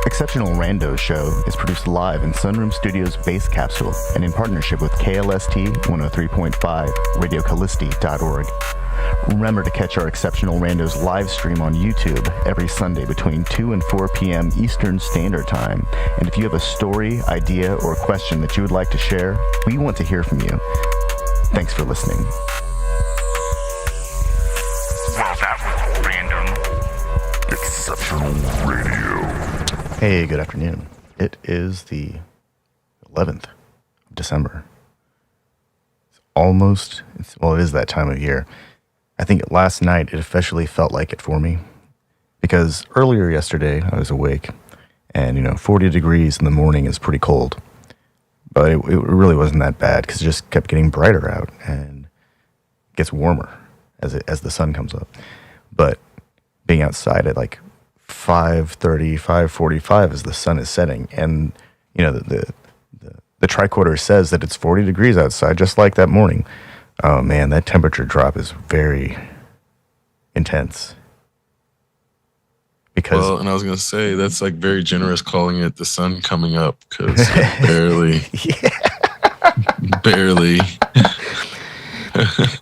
Exceptional Randos show is produced live in Sunroom Studios' Bass Capsule and in partnership with KLST 103.5, RadioCallisti.org. Remember to catch our Exceptional Randos live stream on YouTube every Sunday between 2 and 4 p.m. Eastern Standard Time. And if you have a story, idea, or question that you would like to share, we want to hear from you. Thanks for listening. Well, that was random. Exceptional Radio. Hey, good afternoon. It is the 11th of December. It is that time of year. I think last night it officially felt like it for me because earlier yesterday I was awake and, 40 degrees in the morning is pretty cold, but it really wasn't that bad because it just kept getting brighter out and it gets warmer as the sun comes up. But being outside at like 5:30, 5:45 as the sun is setting, and the tricorder says that it's 40 degrees outside, just like that morning. Oh man, that temperature drop is very intense. Because and I was gonna say that's like very generous calling it the sun coming up because barely.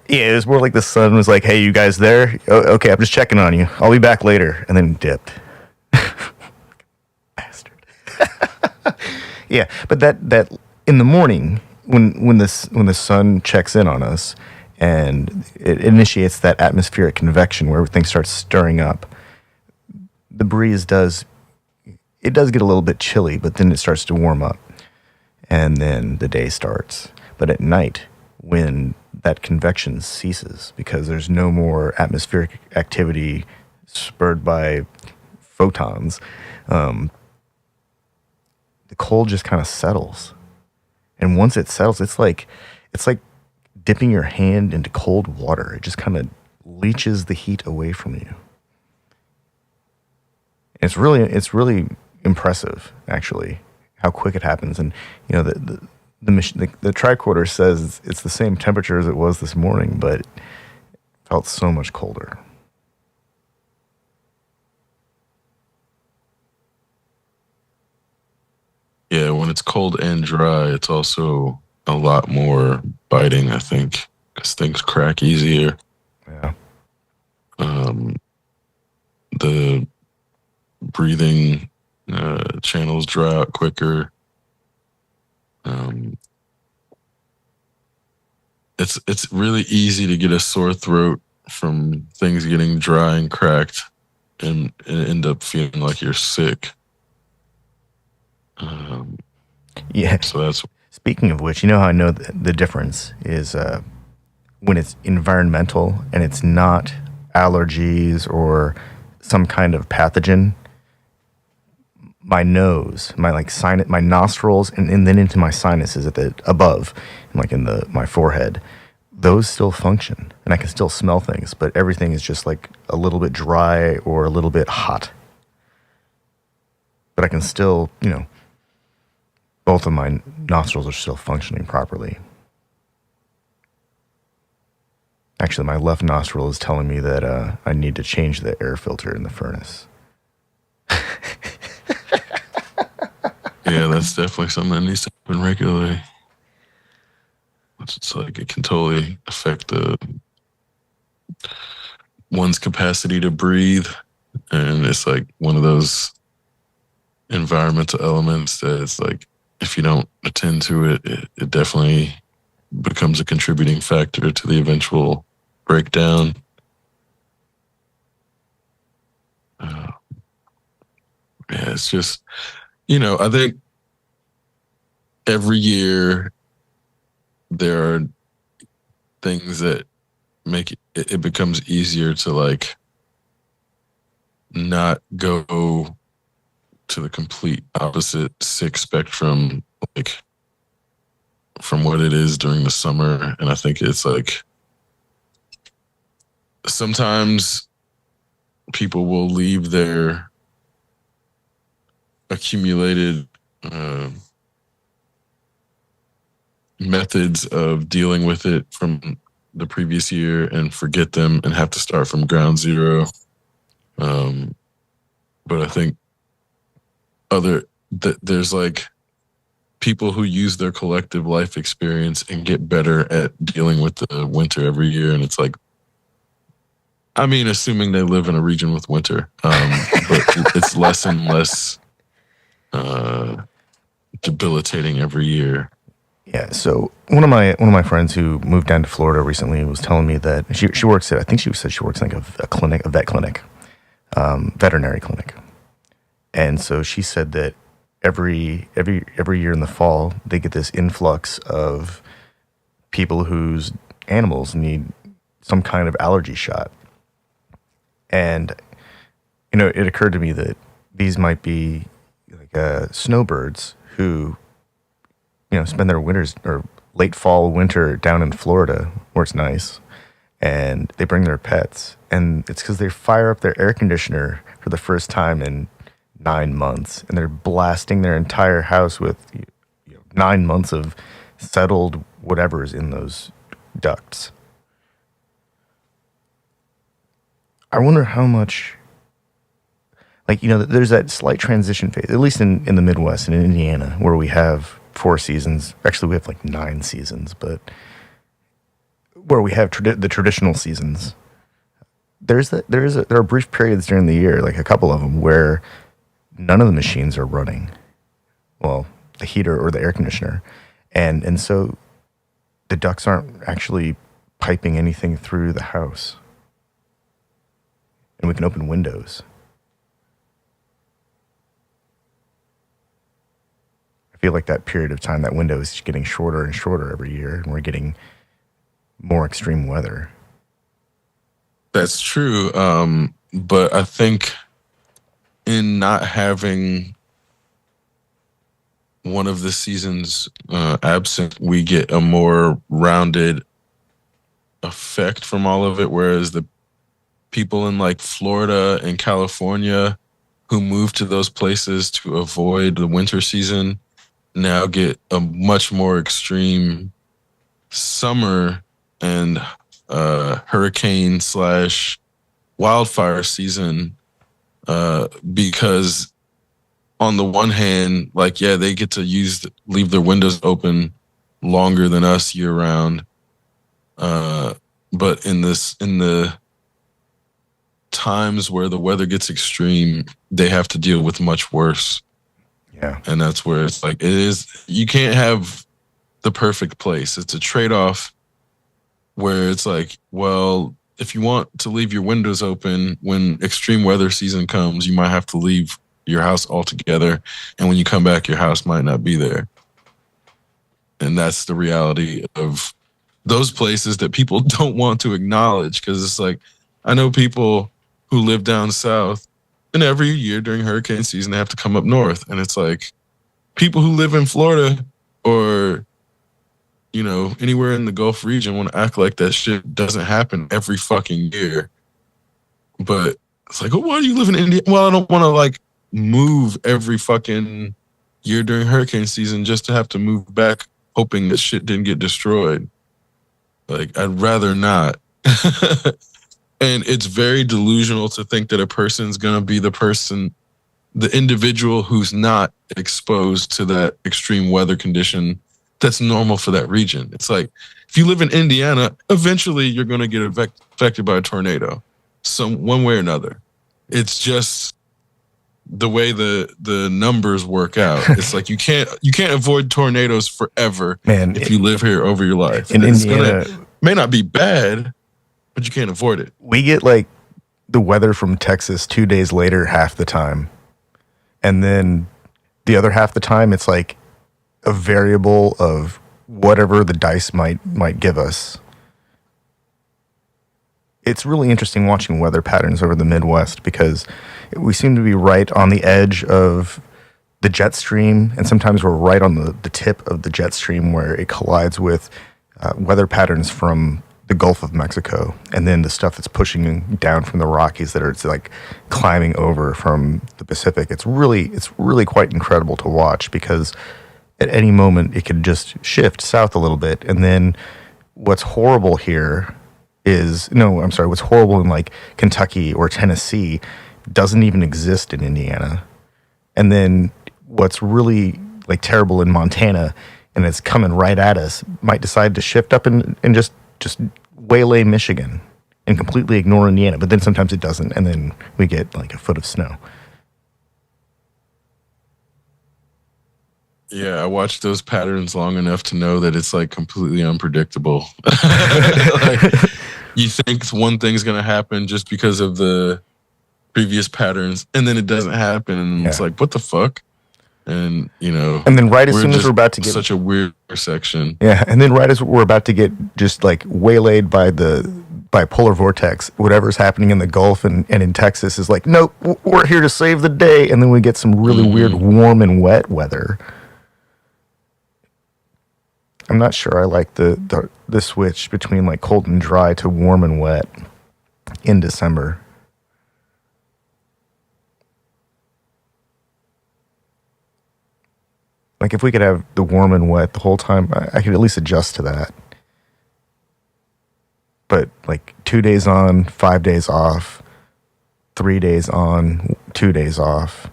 Yeah, it was more like the sun was like, "Hey, you guys there? Okay, I'm just checking on you. I'll be back later," and then dipped. Bastard. Yeah, but that in the morning when the sun checks in on us and it initiates that atmospheric convection where everything starts stirring up, the breeze does get a little bit chilly, but then it starts to warm up, and then the day starts. But at night, when that convection ceases because there's no more atmospheric activity spurred by photons, the cold just kind of settles. And once it settles, it's like dipping your hand into cold water. It just kind of leaches the heat away from you. It's really impressive, actually, how quick it happens. And the tricorder says it's the same temperature as it was this morning, but it felt so much colder. Yeah, when it's cold and dry, it's also a lot more biting, I think, because things crack easier. Yeah. The breathing channels dry out quicker. It's really easy to get a sore throat from things getting dry and cracked, and end up feeling like you're sick. Yeah. So that's Speaking of which, you know how I know the difference is when it's environmental and it's not allergies or some kind of pathogen. My nose, my nostrils, and then into my sinuses at the above, like in my forehead, those still function, and I can still smell things, but everything is just like a little bit dry or a little bit hot. But I can still, both of my nostrils are still functioning properly. Actually, my left nostril is telling me that I need to change the air filter in the furnace. Yeah, that's definitely something that needs to happen regularly. It's like it can totally affect one's capacity to breathe, and it's like one of those environmental elements that it's like if you don't attend to it, it definitely becomes a contributing factor to the eventual breakdown. Yeah, it's just, I think every year there are things that make it becomes easier to like not go to the complete opposite sick spectrum, like from what it is during the summer. And I think it's like sometimes people will leave their accumulated methods of dealing with it from the previous year and forget them and have to start from ground zero. But I think there's like people who use their collective life experience and get better at dealing with the winter every year. And it's like, I mean, assuming they live in a region with winter, but it's less and less debilitating every year. Yeah. So one of my friends who moved down to Florida recently was telling me that she works at, I think she said she works in like a vet clinic, veterinary clinic, and so she said that every year in the fall they get this influx of people whose animals need some kind of allergy shot, and it occurred to me that these might be like snowbirds who spend their winters or late fall, winter down in Florida where it's nice, and they bring their pets, and it's because they fire up their air conditioner for the first time in 9 months, and they're blasting their entire house with 9 months of settled whatever's in those ducts. I wonder how much, there's that slight transition phase, at least in the Midwest and in Indiana, where we have 4 seasons. Actually, we have like 9 seasons, but where we have the traditional seasons, there are brief periods during the year, like a couple of them, where none of the machines are running. Well, the heater or the air conditioner, and so the ducts aren't actually piping anything through the house, and we can open windows. I feel like that period of time, that window is getting shorter and shorter every year, and we're getting more extreme weather. That's true. But I think in not having one of the seasons absent, we get a more rounded effect from all of it. Whereas the people in like Florida and California who moved to those places to avoid the winter season, now get a much more extreme summer and hurricane slash wildfire season, because on the one hand, like, yeah, they get to leave their windows open longer than us year round. But in the times where the weather gets extreme, they have to deal with much worse. Yeah. And that's where it's like, you can't have the perfect place. It's a trade-off where it's like, well, if you want to leave your windows open when extreme weather season comes, you might have to leave your house altogether. And when you come back, your house might not be there. And that's the reality of those places that people don't want to acknowledge, because it's like, I know people who live down south, and every year during hurricane season, they have to come up north. And it's like, people who live in Florida or, anywhere in the Gulf region want to act like that shit doesn't happen every fucking year. But it's like, oh, why do you live in India? Well, I don't want to like move every fucking year during hurricane season just to have to move back hoping that shit didn't get destroyed. Like, I'd rather not. And it's very delusional to think that a person's going to be the individual who's not exposed to that extreme weather condition that's normal for that region. It's like, if you live in Indiana, eventually you're going to get affected by a tornado, one way or another. It's just the way the numbers work out. It's like you can't avoid tornadoes forever, Man, if you live here over your life. In Indiana, may not be bad, but you can't avoid it. We get like the weather from Texas 2 days later half the time. And then the other half the time, it's like a variable of whatever the dice might give us. It's really interesting watching weather patterns over the Midwest, because we seem to be right on the edge of the jet stream, and sometimes we're right on the tip of the jet stream where it collides with weather patterns from the Gulf of Mexico, and then the stuff that's pushing down from the Rockies that it's like climbing over from the Pacific. It's really quite incredible to watch, because at any moment it could just shift south a little bit. And then what's horrible here what's horrible in like Kentucky or Tennessee doesn't even exist in Indiana. And then what's really like terrible in Montana, and it's coming right at us, might decide to shift up and just waylay Michigan and completely ignore Indiana. But then sometimes it doesn't, and then we get like a foot of snow. Yeah, I watched those patterns long enough to know that it's like completely unpredictable. Like, you think one thing's going to happen just because of the previous patterns, and then it doesn't happen, and it's like, what the fuck? And and then right as soon as we're about to get such a weird section, and then right as we're about to get just like waylaid by polar vortex, whatever's happening in the Gulf and in Texas is like, nope, we're here to save the day. And then we get some really weird warm and wet weather. I'm not sure I like the switch between like cold and dry to warm and wet in December. Like, if we could have the warm and wet the whole time, I could at least adjust to that. But like 2 days on, 5 days off, 3 days on, 2 days off,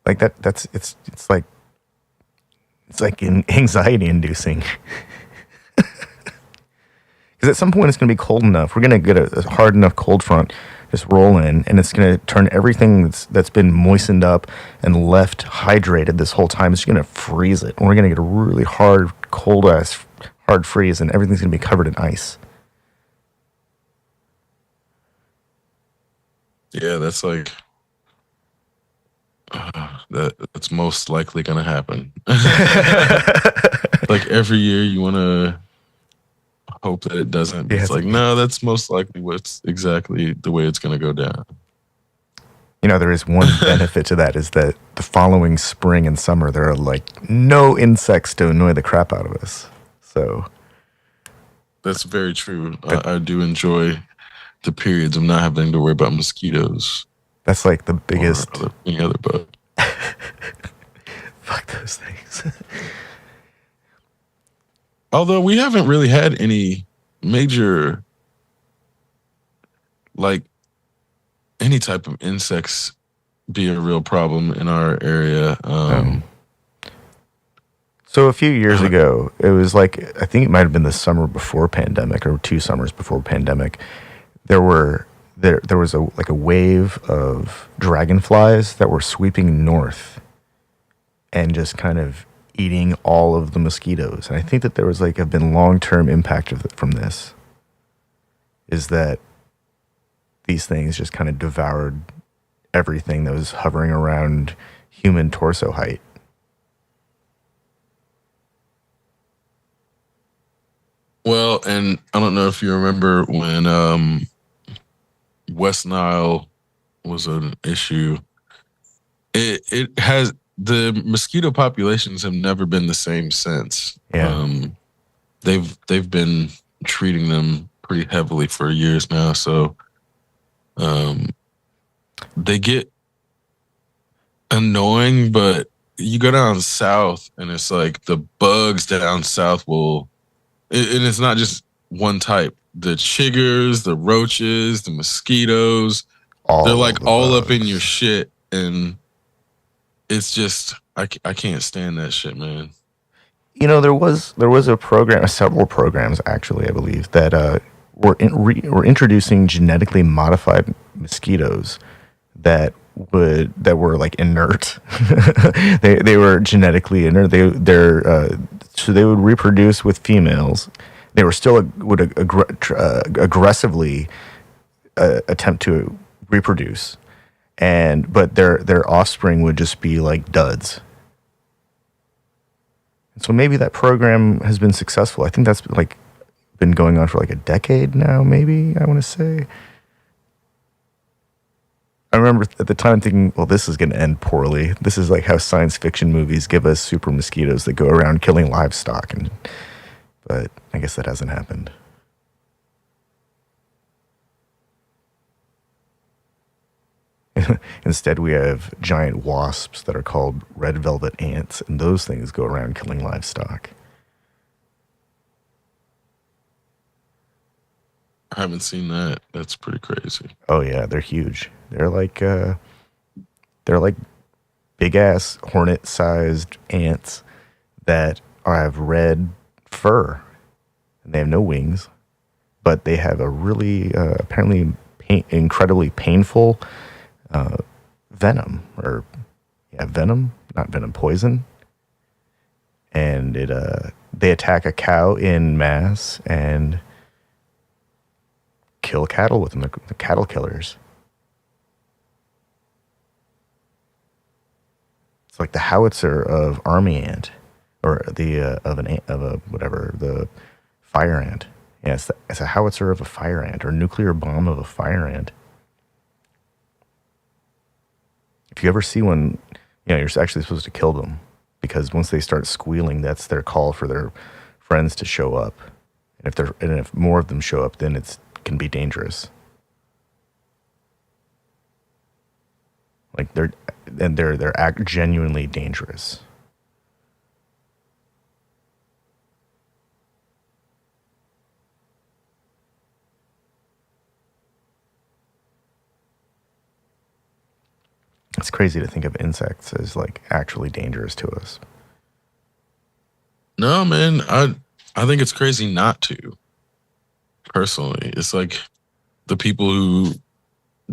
like it's like anxiety inducing. Because at some point it's going to be cold enough. We're going to get a hard enough cold front just roll in, and it's going to turn everything that's been moistened up and left hydrated this whole time. It's going to freeze it. And we're going to get a really hard, cold-ass hard freeze, and everything's going to be covered in ice. Yeah, that's like that's most likely going to happen. Like, every year you want to hope that it doesn't. It's like, no, that's most likely what's exactly the way it's going to go down. There is one benefit to that, is that the following spring and summer, there are like no insects to annoy the crap out of us. So that's very true. I do enjoy the periods of not having to worry about mosquitoes. That's like the biggest, or any other bug. Fuck those things. Although we haven't really had any major, like any type of insects be a real problem in our area. So a few years Uh, ago, it was like, I think it might have been the summer before pandemic or 2 summers before pandemic. There was a wave of dragonflies that were sweeping north and just kind of eating all of the mosquitoes. And I think that there was like have been long-term impact from this. Is that these things just kind of devoured everything that was hovering around human torso height. well, and I don't know if you remember when West Nile was an issue. It has the mosquito populations have never been the same since. Yeah. They've been treating them pretty heavily for years now, so they get annoying, but you go down south and it's like the bugs down south and it's not just one type. The chiggers, the roaches, the mosquitoes, they're All like the all up in your bugs. shit. And it's just, I can't stand that shit, man. There was a program, several programs actually, I believe, that were introducing genetically modified mosquitoes that were like inert. They were genetically inert. So they would reproduce with females. They were still would aggressively attempt to reproduce, but their offspring would just be like duds. So maybe that program has been successful. I think that's like been going on for like a decade now, maybe, I want to say. I remember at the time thinking, well, this is going to end poorly. This is like how science fiction movies give us super mosquitoes that go around killing livestock. But I guess that hasn't happened. Instead, we have giant wasps that are called red velvet ants, and those things go around killing livestock. I haven't seen that. That's pretty crazy. Oh yeah, they're huge. They're like big ass hornet sized ants that have red fur, and they have no wings, but they have a really apparently incredibly painful venom, not venom, poison. And they attack a cow in mass and kill cattle with them. The cattle killers. It's like the howitzer of army ant, or the the fire ant. Yeah, it's a howitzer of a fire ant, or nuclear bomb of a fire ant. If you ever see one, you're actually supposed to kill them, because once they start squealing, that's their call for their friends to show up. And if more of them show up, then it can be dangerous. Like they're genuinely dangerous. It's crazy to think of insects as like actually dangerous to us. No, man, I think it's crazy not to. Personally, it's like the people who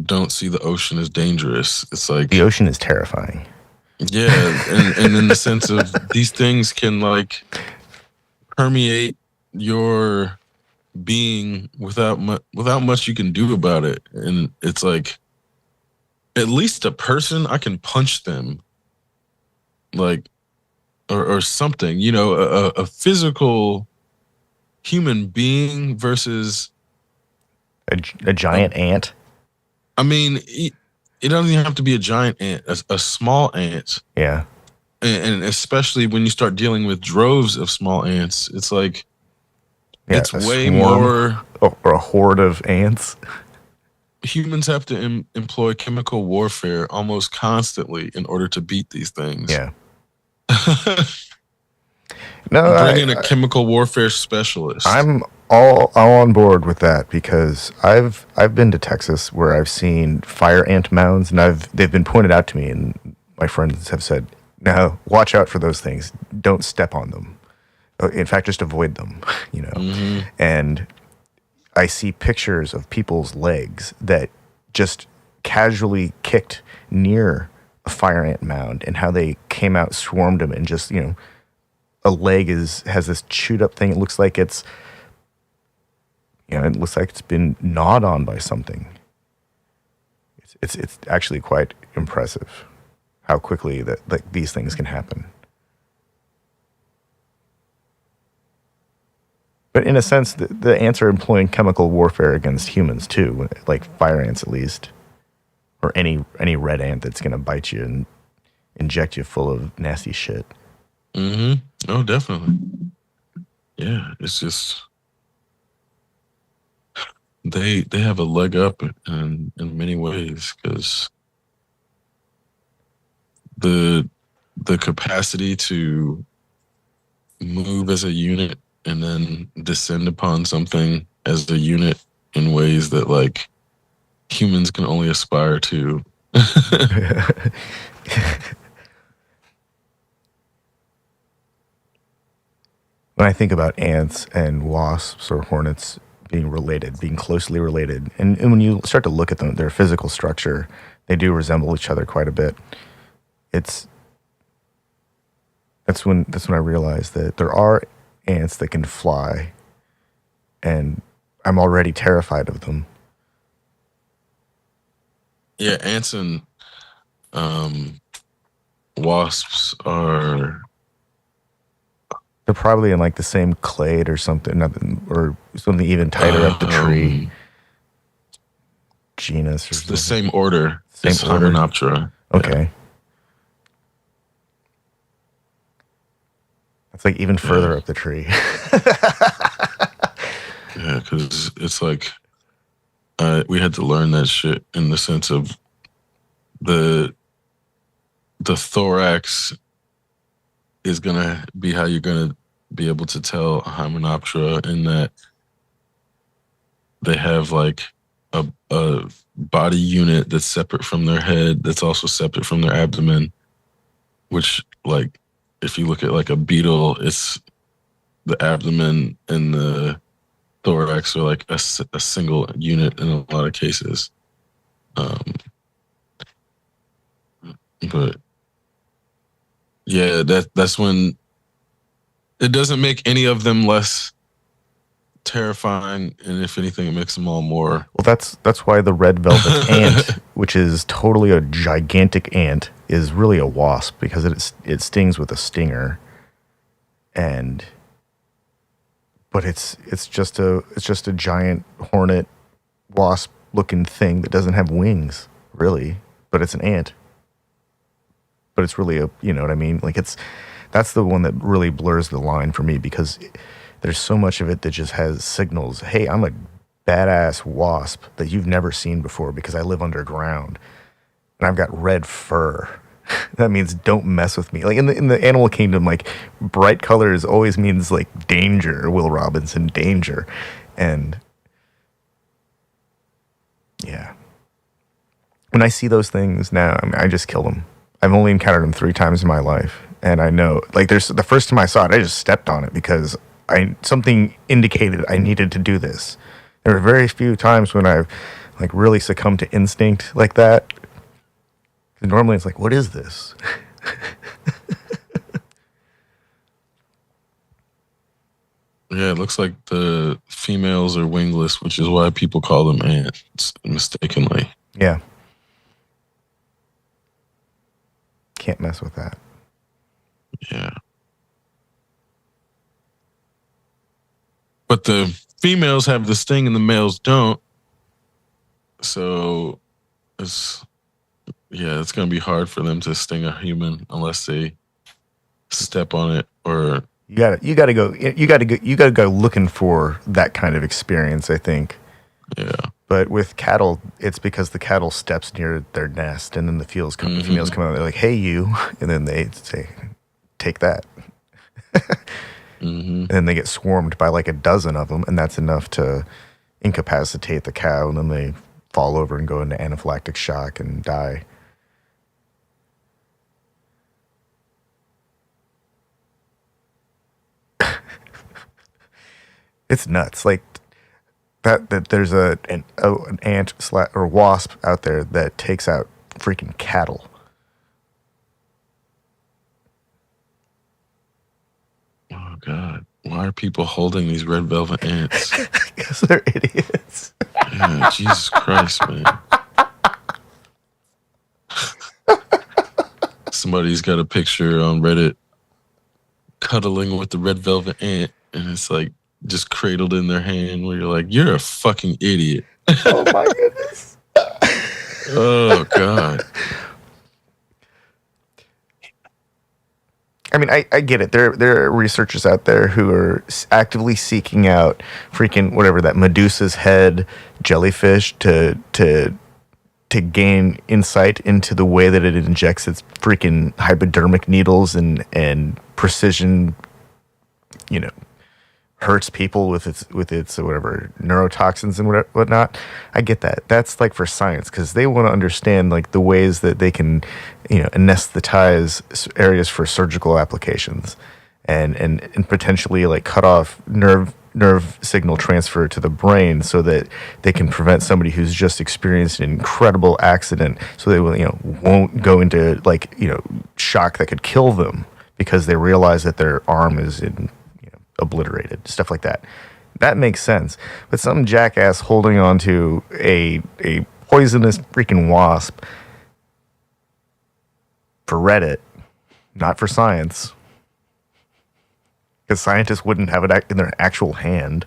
don't see the ocean as dangerous. It's like The ocean is terrifying. yeah, and in the sense of these things can like permeate your being without much you can do about it. And it's like at least a person, I can punch them, like or something, a physical human being versus A giant ant. I mean, it doesn't even have to be a giant ant, a small ant. Yeah. And especially when you start dealing with droves of small ants, it's like, Yeah, it's a way swarm, more. or a horde of ants. Humans have to employ chemical warfare almost constantly in order to beat these things. Yeah. No, Bring in a chemical warfare specialist. I'm all on board with that because I've been to Texas where I've seen fire ant mounds, and they've been pointed out to me, and my friends have said, "No, watch out for those things. Don't step on them. In fact, just avoid them." You know, and I see pictures of people's legs that just casually kicked near a fire ant mound, and how they came out, swarmed them, and just a leg has this chewed up thing. It looks like it's it looks like it's been gnawed on by something. It's actually quite impressive how quickly that like these things can happen. But in a sense, the ants are employing chemical warfare against humans too, like fire ants at least, or any red ant that's gonna bite you and inject you full of nasty shit. Oh, definitely. Yeah, it's just they have a leg up in many ways because the capacity to move as a unit and then descend upon something as a unit in ways that like humans can only aspire to. When I think about ants and wasps or hornets being related, being closely related, and when you start to look at them, their physical structure, they do resemble each other quite a bit. It's that's when I realized that there are ants that can fly, and I'm already terrified of them. Yeah, ants and wasps are. They're probably in like the same clade or something, or something even tighter up the tree. Genus or It's something. the same order. Same it's order? Hymenoptera. Okay. Yeah. It's like even further up the tree. Yeah, because it's like we had to learn that shit in the sense of the thorax is gonna be how you're gonna be able to tell a Hymenoptera in that they have like a body unit that's separate from their head, that's also separate from their abdomen, which like if you look at like a beetle, it's the abdomen and the thorax are like a single unit in a lot of cases. But yeah, that's when it doesn't make any of them less terrifying, and if anything, it makes them all more. Well, that's why the red velvet ant, which is totally a gigantic ant, is really a wasp because it stings with a stinger, but it's just a giant hornet wasp looking thing that doesn't have wings really, but it's an ant. But it's really you know what I mean? Like that's the one that really blurs the line for me because there's so much of it that just has signals. Hey, I'm a badass wasp that you've never seen before because I live underground and I've got red fur. That means don't mess with me. Like in the animal kingdom, like bright colors always means like danger. Will Robinson, danger, and yeah. When I see those things now, I mean, I just kill them. I've only encountered them 3 times in my life, and I know, like, there's the first time I saw it, I just stepped on it because something indicated I needed to do this. There are very few times when I've like really succumbed to instinct like that. Normally, it's like, what is this? Yeah, it looks like the females are wingless, which is why people call them ants mistakenly. Yeah. Can't mess with that. Yeah. But the females have the sting and the males don't. So it's going to be hard for them to sting a human unless they step on it or you got to go looking for that kind of experience, I think. Yeah. But with cattle, it's because the cattle steps near their nest, and then the females come out. They're like, "Hey, you," and then they say, take that. Mm-hmm. And then they get swarmed by like a dozen of them, and that's enough to incapacitate the cow, and then they fall over and go into anaphylactic shock and die. It's nuts. Like that there's an ant or wasp out there that takes out freaking cattle. Oh God. Why are people holding these red velvet ants? Because they're idiots. Yeah, Jesus Christ, man. Somebody's got a picture on Reddit cuddling with the red velvet ant, and it's like just cradled in their hand where you're like, you're a fucking idiot. Oh my goodness. Oh God. I mean, I get it. There are researchers out there who are actively seeking out freaking whatever that Medusa's head jellyfish to gain insight into the way that it injects its freaking hypodermic needles and precision, hurts people with its whatever neurotoxins and whatnot. I get that. That's like for science, because they want to understand like the ways that they can, anesthetize areas for surgical applications, and potentially like cut off nerve signal transfer to the brain so that they can prevent somebody who's just experienced an incredible accident, so they will won't go into like shock that could kill them because they realize that their arm is obliterated, stuff like that. That makes sense. But some jackass holding on to a poisonous freaking wasp for Reddit, not for science, because scientists wouldn't have it in their actual hand.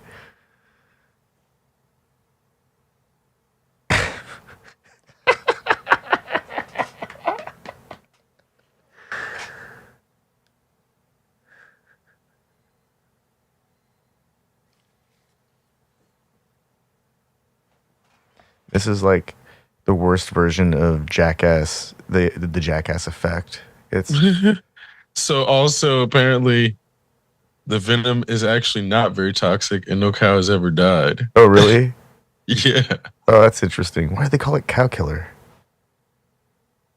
This is like the worst version of Jackass, the Jackass effect. It's So also apparently the venom is actually not very toxic and no cow has ever died. oh really? Yeah. Oh, that's interesting. Why do they call it cow killer?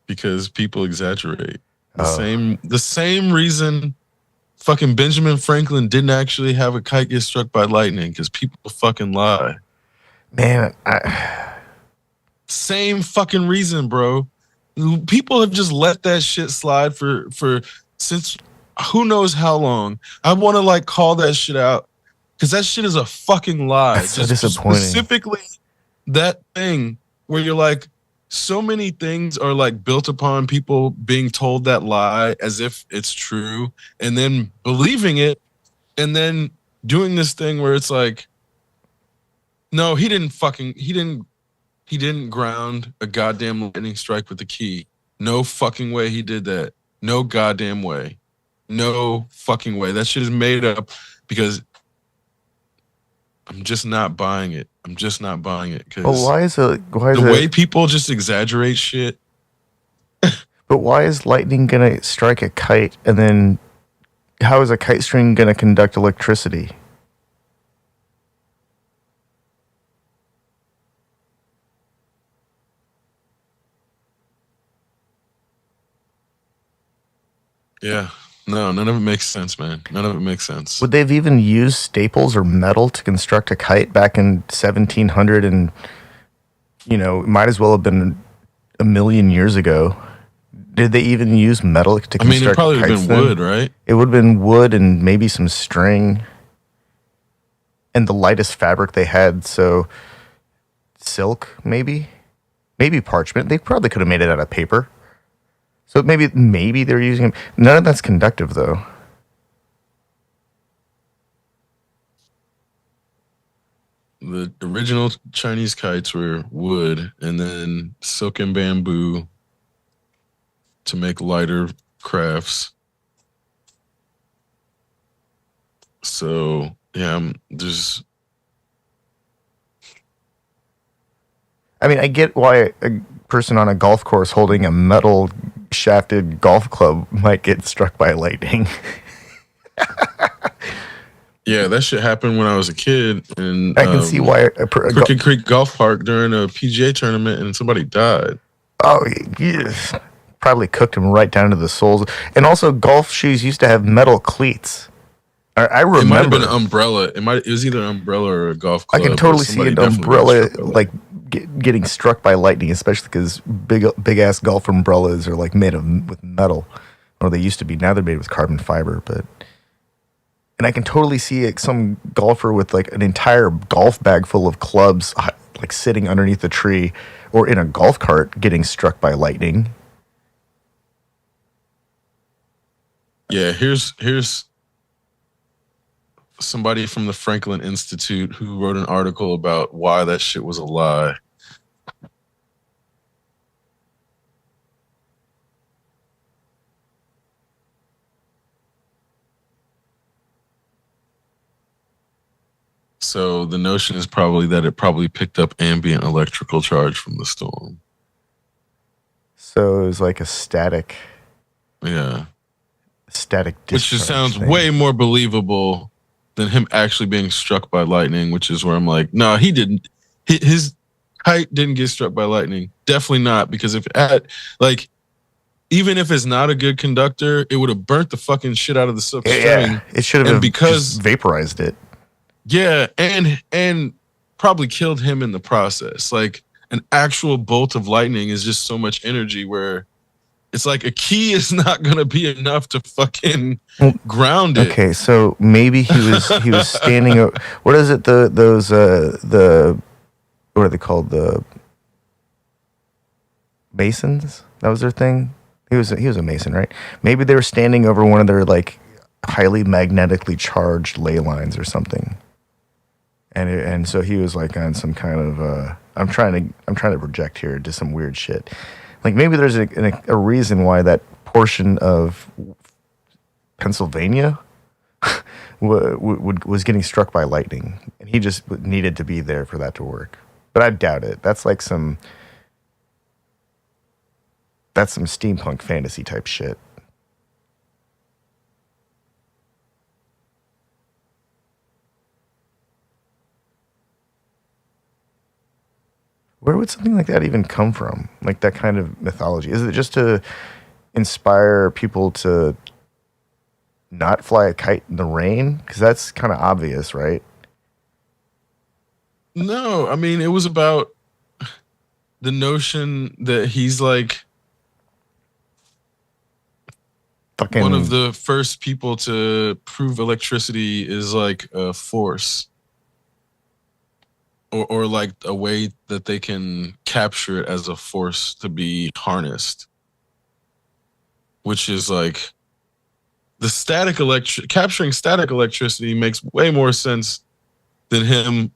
Because people exaggerate. Oh. The same reason fucking Benjamin Franklin didn't actually have a kite get struck by lightning, because people fucking lie. Man, Same fucking reason, bro. People have just let that shit slide for since who knows how long. I want to like call that shit out, because that shit is a fucking lie. That's so disappointing. Specifically that thing where you're like, so many things are like built upon people being told that lie as if it's true, and then believing it, and then doing this thing where it's like, no, he didn't ground a goddamn lightning strike with a key. No fucking way he did that. No goddamn way. No fucking way. That shit is made up, because I'm just not buying it. I'm just not buying it, because why is the way people just exaggerate shit. But why is lightning gonna strike a kite, and then how is a kite string gonna conduct electricity? Yeah. No, none of it makes sense, man. None of it makes sense. Would they have even used staples or metal to construct a kite back in 1700? And it might as well have been a million years ago. Did they even use metal to construct? I mean, it probably would have kites been then? wood, right? It would have been wood and maybe some string, and the lightest fabric they had. So silk, maybe parchment. They probably could have made it out of paper. So maybe they're using them. None of that's conductive, though. The original Chinese kites were wood, and then silk and bamboo to make lighter crafts. So yeah, there's. I mean, I get why a person on a golf course holding a metal shafted golf club might get struck by lightning. Yeah, that shit happened when I was a kid in I can see why Crooked Creek Golf Park during a PGA tournament, and somebody died. Oh, yes. Probably cooked him right down to the soles. And also, golf shoes used to have metal cleats. I remember. It might have been an umbrella. It was either an umbrella or a golf I club. can totally see an umbrella like getting struck by lightning, especially because big ass golf umbrellas are like made with metal, or they used to be. Now they're made with carbon fiber. And I can totally see some golfer with like an entire golf bag full of clubs, like sitting underneath a tree or in a golf cart, getting struck by lightning. Yeah, here's somebody from the Franklin Institute who wrote an article about why that shit was a lie. So the notion is probably that it probably picked up ambient electrical charge from the storm. So it was like a static discharge. Which just sounds thing. way more believable than him actually being struck by lightning, which is where I'm like, no, he didn't. His kite didn't get struck by lightning. Definitely not, because if it had, like, even if it's not a good conductor, it would have burnt the fucking shit out of the silk string. Yeah, it should have just vaporized it. Yeah, and probably killed him in the process. Like, an actual bolt of lightning is just so much energy where it's like a key is not going to be enough to fucking ground it. Okay, so maybe he was standing. What is it? The what are they called? The masons. That was their thing. He was a mason, right? Maybe they were standing over one of their like highly magnetically charged ley lines or something. And so he was like on some kind of I'm trying to project here into some weird shit. Like maybe there's a reason why that portion of Pennsylvania was getting struck by lightning, and he just needed to be there for that to work. But I doubt it. That's some steampunk fantasy type shit. Where would something like that even come from? Like that kind of mythology? Is it just to inspire people to not fly a kite in the rain? Because that's kind of obvious, right? No, I mean, it was about the notion that he's like one of the first people to prove electricity is like a force. Or like a way that they can capture it as a force to be harnessed, which is like the capturing static electricity makes way more sense than him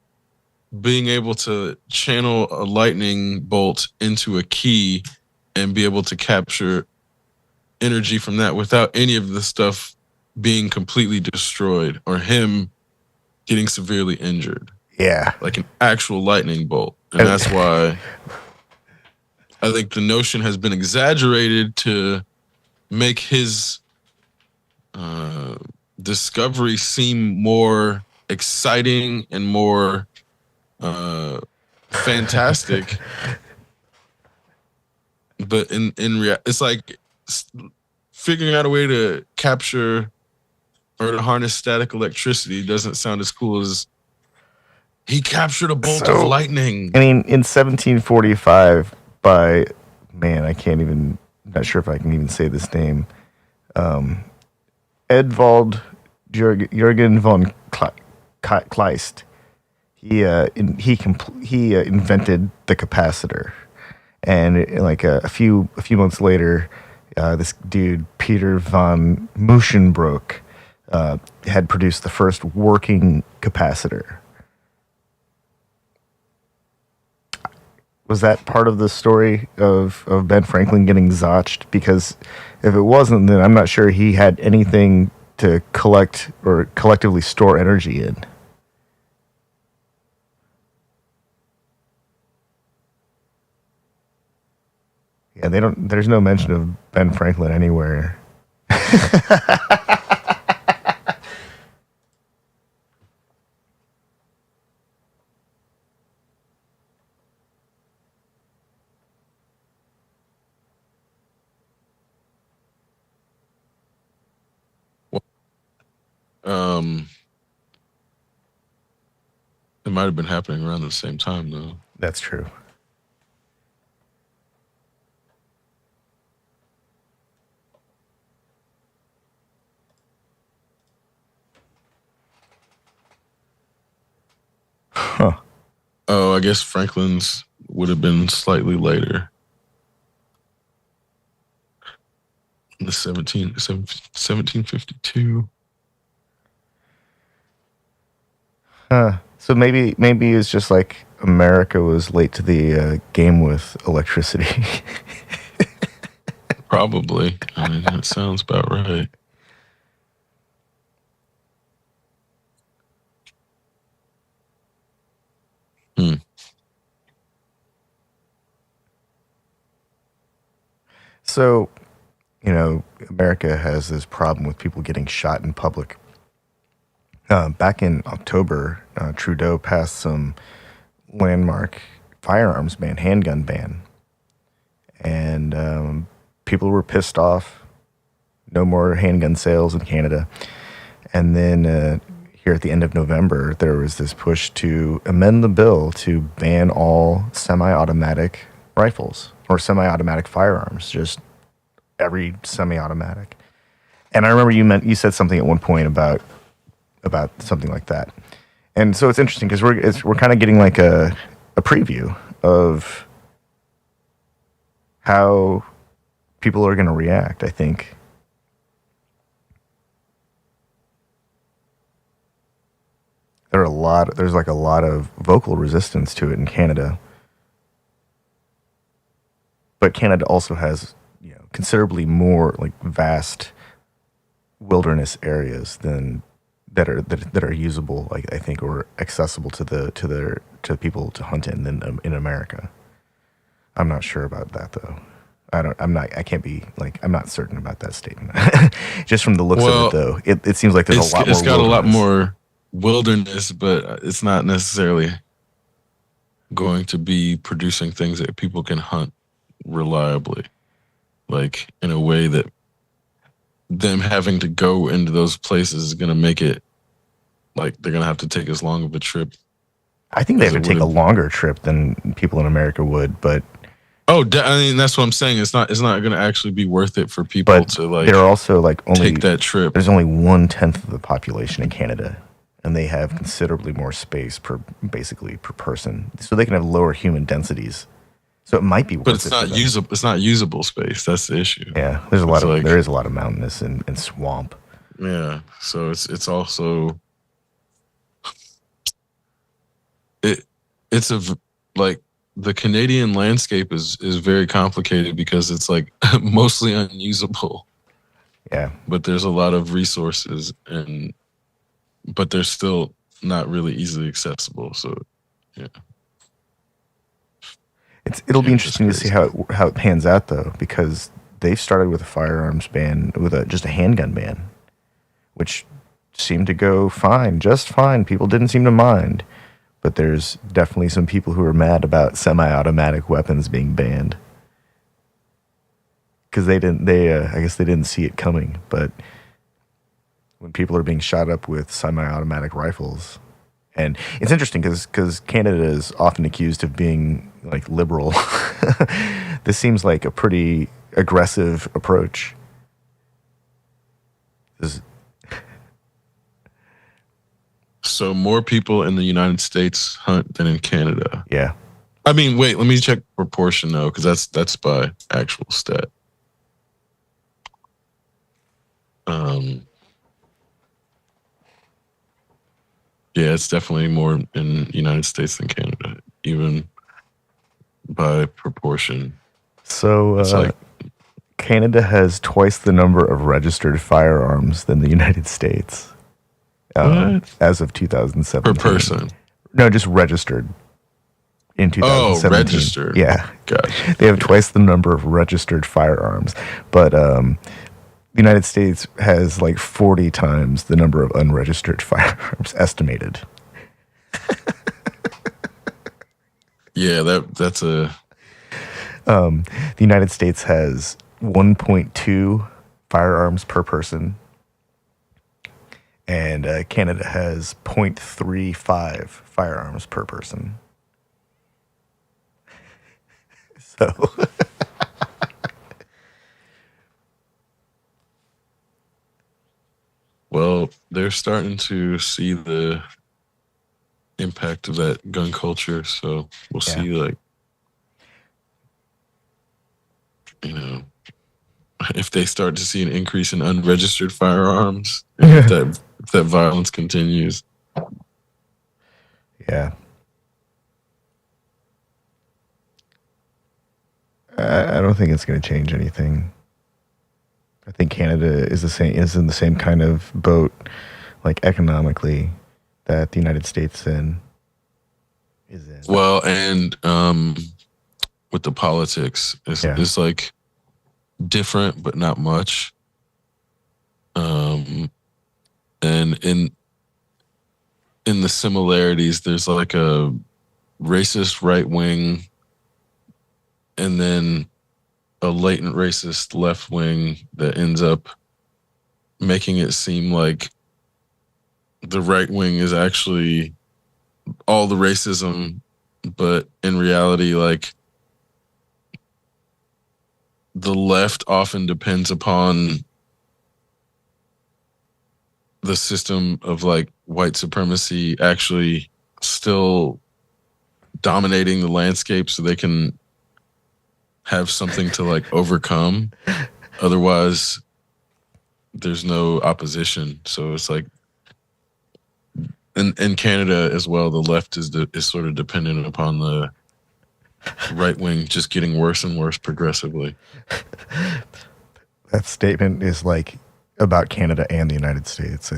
being able to channel a lightning bolt into a key and be able to capture energy from that without any of the stuff being completely destroyed or him getting severely injured. Yeah. Like an actual lightning bolt. And that's why I think the notion has been exaggerated to make his discovery seem more exciting and more fantastic. But in reality, it's like figuring out a way to capture or to harness static electricity doesn't sound as cool as he captured a bolt of lightning. I mean, in 1745, by not sure if I can even say this name, Edvald Jürgen von Kleist. He invented the capacitor, and like a few months later, this dude Peter von Muschenbroek had produced the first working capacitor. Was that part of the story of Ben Franklin getting zotched? Because if it wasn't, then I'm not sure he had anything to collect or collectively store energy in. Yeah, they don't. There's no mention of Ben Franklin anywhere. Um, it might have been happening around the same time, though. That's true. Huh. Oh, I guess Franklin's would have been slightly later. In the 1752. Huh. So maybe it's just like America was late to the game with electricity. Probably. I mean, that sounds about right. Hmm. So, you know, America has this problem with people getting shot in public. Back in October, Trudeau passed some landmark firearms ban, handgun ban, and people were pissed off. No more handgun sales in Canada. And then here at the end of November, there was this push to amend the bill to ban all semi-automatic rifles or semi-automatic firearms, just every semi-automatic. And I remember you said something at one point about something like that. And so it's interesting because we're kind of getting like a preview of how people are going to react, I think. There's like a lot of vocal resistance to it in Canada. But Canada also has, you know, considerably more like vast wilderness areas than that are usable, like I think, or accessible to people to hunt in America. I'm not sure about that though. I'm not certain about that statement. Just from the looks of it though, it seems like there's a lot more. It's got a lot more wilderness, but it's not necessarily going to be producing things that people can hunt reliably, like in a way that them having to go into those places is going to make it like they're going to have to take as long of a trip. I think they have to take a longer trip than people in America would, but I mean, that's what I'm saying. It's not going to actually be worth it for people to like. They're also like only take that trip. There's only 1/10 of the population in Canada, and they have considerably more space per person, so they can have lower human densities. So it might be worth it. But it's not usable. It's not usable space. That's the issue. Yeah, there is a lot of mountainous and swamp. Yeah, so it's also it's like the Canadian landscape is very complicated because it's like mostly unusable. Yeah, but there's a lot of resources but they're still not really easily accessible. So yeah. It'll be interesting to see how it pans out though, because they've started with a firearms ban, with just a handgun ban, which seemed to go just fine. People didn't seem to mind, but there's definitely some people who are mad about semi-automatic weapons being banned because I guess they didn't see it coming. But when people are being shot up with semi-automatic rifles. And it's interesting because Canada is often accused of being like liberal. This seems like a pretty aggressive approach. So more people in the United States hunt than in Canada. Yeah. I mean, wait, let me check proportion though, because that's by actual stat. Yeah, it's definitely more in the United States than Canada, even by proportion. So Canada has twice the number of registered firearms than the United States. As of 2017. Per person? No, just registered. in Oh, 2017. registered. Yeah, Gotcha. they have twice the number of registered firearms, but the United States has like 40 times the number of unregistered firearms estimated. Yeah, that's a The United States has 1.2 firearms per person, and Canada has 0.35 firearms per person. So, well, they're starting to see the impact of that gun culture. So we'll yeah. see, like, you know, if they start to see an increase in unregistered firearms, and if that violence continues. Yeah. I don't think it's going to change anything. I think Canada is in the same kind of boat, like economically, that the United States is in. Well, and with the politics, Yeah. it's like different, but not much. And in the similarities, there's like a racist right wing, and then a latent racist left wing that ends up making it seem like the right wing is actually all the racism, but in reality, like the left often depends upon the system of like white supremacy actually still dominating the landscape so they can have something to like overcome. Otherwise, there's no opposition. So it's like in Canada as well, the left is sort of dependent upon the right wing just getting worse and worse progressively. That statement is like about Canada and the United States.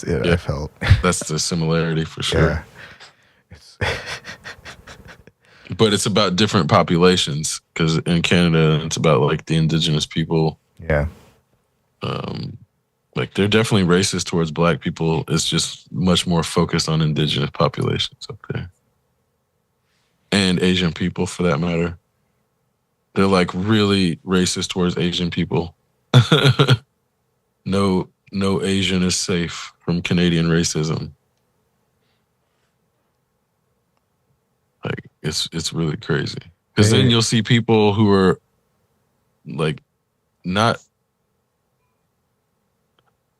Yeah. I felt. That's the similarity for sure. Yeah. It's, But it's about different populations because in Canada, it's about like the indigenous people. yeah. Like they're definitely racist towards black people. It's just much more focused on indigenous populations up there and Asian people for that matter. They're like really racist towards Asian people. No Asian is safe from Canadian racism. Like it's really crazy. Because then you'll see people who are like not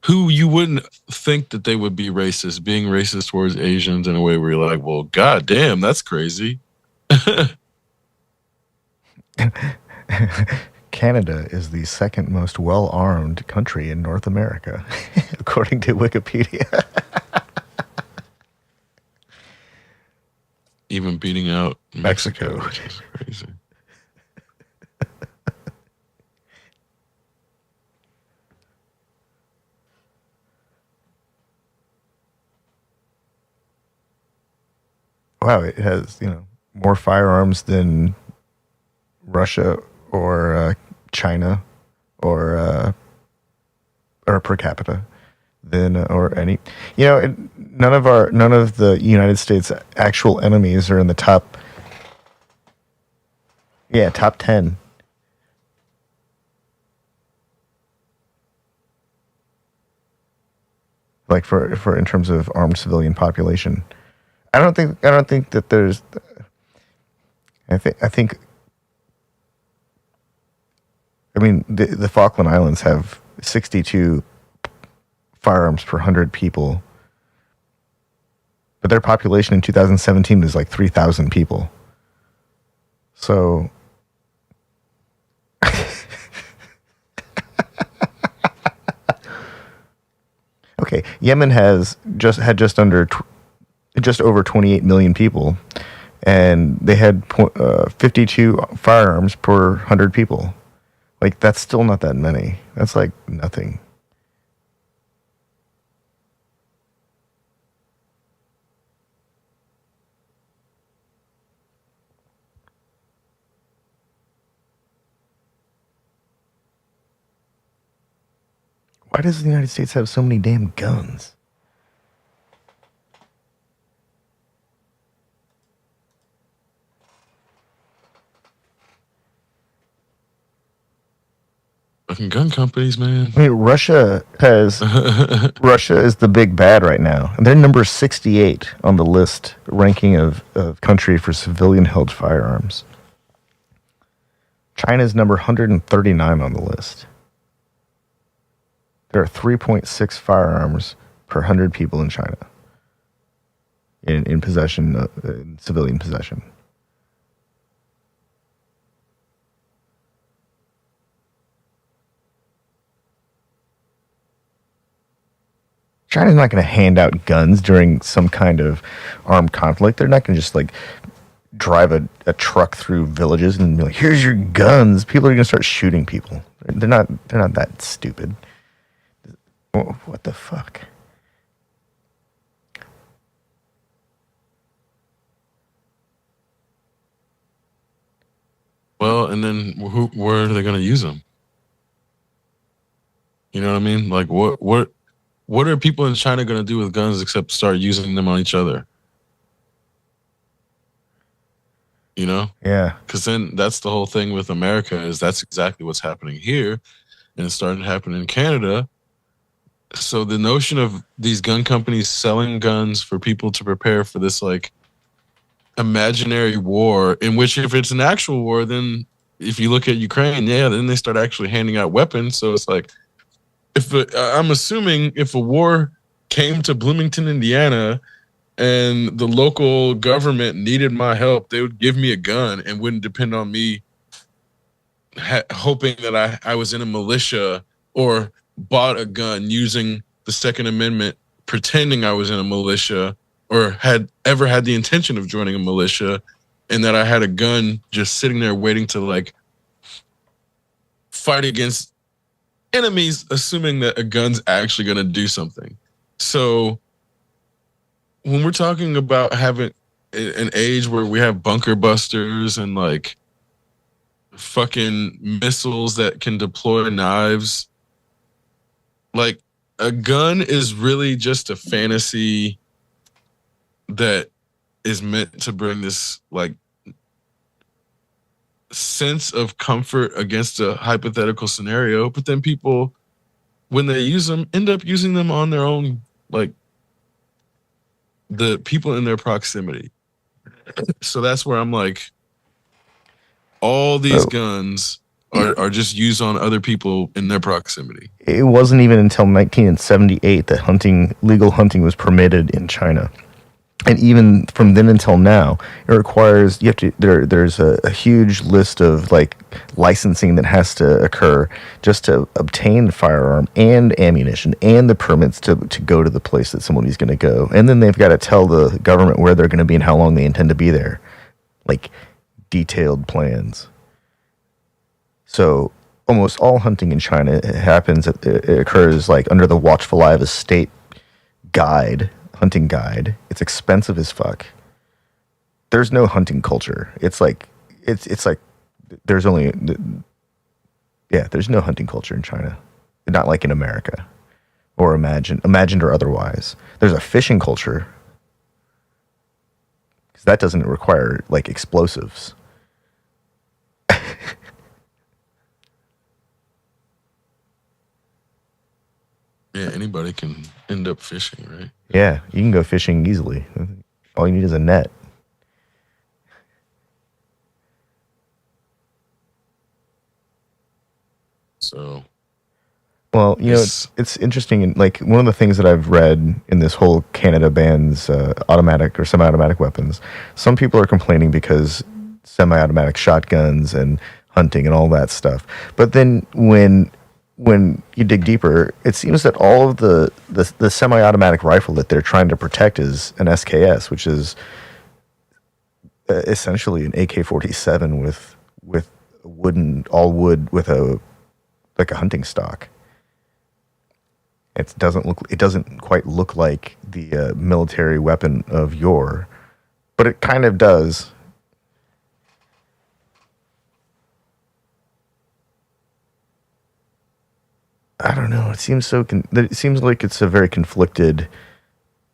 who you wouldn't think that they would be racist, being racist towards Asians in a way where you're like, well, god damn, that's crazy. Canada is the second most well-armed country in North America, according to Wikipedia. Even beating out Mexico, Mexico. which is crazy. Wow, it has, more firearms than Russia or China or per capita than or any. None of the United States actual enemies are in the top. Yeah, top 10. Like for in terms of armed civilian population. I don't think that there's. I think. I mean, the Falkland Islands have 62 firearms per 100 people, but their population in 2017 was like 3,000 people. So. Okay, Yemen had just over 28 million people, and they had 52 firearms per 100 people. Like, that's still not that many. That's like nothing. Why does the United States have so many damn guns? Fucking gun companies, man. I mean, Russia is the big bad right now. And they're number 68 on the list ranking of country for civilian held firearms. China's number 139 on the list. There are 3.6 firearms per 100 people in China in possession, in civilian possession. China's not going to hand out guns during some kind of armed conflict. They're not going to just like drive a truck through villages and be like, "Here's your guns." People are going to start shooting people. They're not that stupid. What the fuck? Well, and then where are they going to use them? You know what I mean? Like, what are people in China going to do with guns except start using them on each other? You know? Yeah. Because then that's the whole thing with America is that's exactly what's happening here, and it's starting to happen in Canada. So the notion of these gun companies selling guns for people to prepare for this like imaginary war, in which if it's an actual war, then if you look at Ukraine, yeah, then they start actually handing out weapons. So it's like, I'm assuming if a war came to Bloomington, Indiana, and the local government needed my help, they would give me a gun and wouldn't depend on me hoping that I was in a militia or bought a gun using the Second Amendment, pretending I was in a militia or had ever had the intention of joining a militia, and that I had a gun just sitting there waiting to like fight against enemies, assuming that a gun's actually going to do something. So when we're talking about having an age where we have bunker busters and like fucking missiles that can deploy knives, like a gun is really just a fantasy that is meant to bring this like sense of comfort against a hypothetical scenario, but then people, when they use them, end up using them on their own, like the people in their proximity. So that's where I'm like, all these guns are just used on other people in their proximity. It wasn't even until 1978 that legal hunting was permitted in China. And even from then until now, it requires there's a huge list of like licensing that has to occur just to obtain the firearm and ammunition and the permits to go to the place that somebody's going to go. And then they've got to tell the government where they're going to be and how long they intend to be there. Like detailed plans. So almost all hunting in China it occurs like under the watchful eye of a state hunting guide. It's expensive as fuck. There's no hunting culture. It's like there's no hunting culture in China. Not like in America or imagined or otherwise. There's a fishing culture because that doesn't require like explosives. Yeah, anybody can end up fishing, right? Yeah, you can go fishing easily. All you need is a net. So, well, you know, it's interesting. And like one of the things that I've read in this whole Canada bans automatic or semi-automatic weapons, some people are complaining because semi-automatic shotguns and hunting and all that stuff. But then when you dig deeper, it seems that all of the semi-automatic rifle that they're trying to protect is an SKS, which is essentially an AK-47 with all wood with a hunting stock. It doesn't quite look like the military weapon of yore, but it kind of does. I don't know. It seems it seems like it's a very conflicted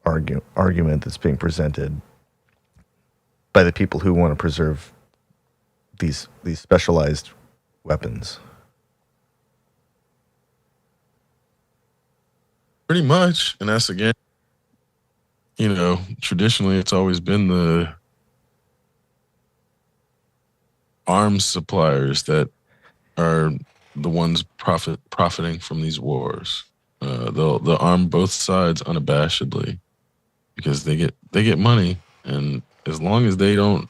argument that's being presented by the people who want to preserve these specialized weapons. Pretty much, and that's again, traditionally it's always been the arms suppliers that are the ones profiting from these wars. They'll arm both sides unabashedly because they get money, and as long as they don't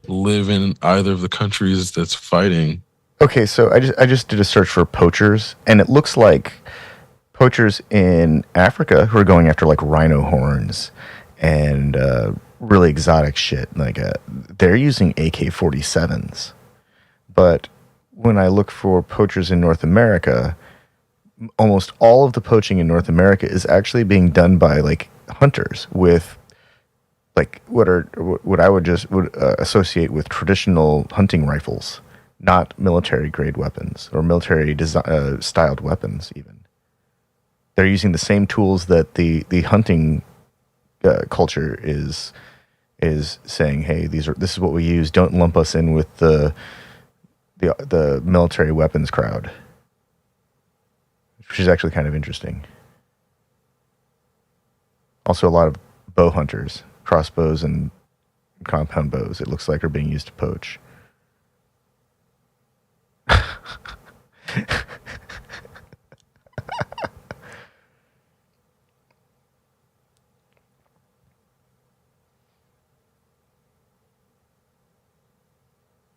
live in either of the countries that's fighting. Okay, so I just did a search for poachers, and it looks like poachers in Africa who are going after like rhino horns and really exotic shit. Like they're using AK-47s, but when I look for poachers in North America, almost all of the poaching in North America is actually being done by like hunters with like what I would associate with traditional hunting rifles, not military grade weapons or military styled weapons. Even they're using the same tools that the hunting culture is saying, hey, this is what we use. Don't lump us in with the military weapons crowd, which is actually kind of interesting. Also, a lot of bow hunters, crossbows and compound bows, it looks like, are being used to poach.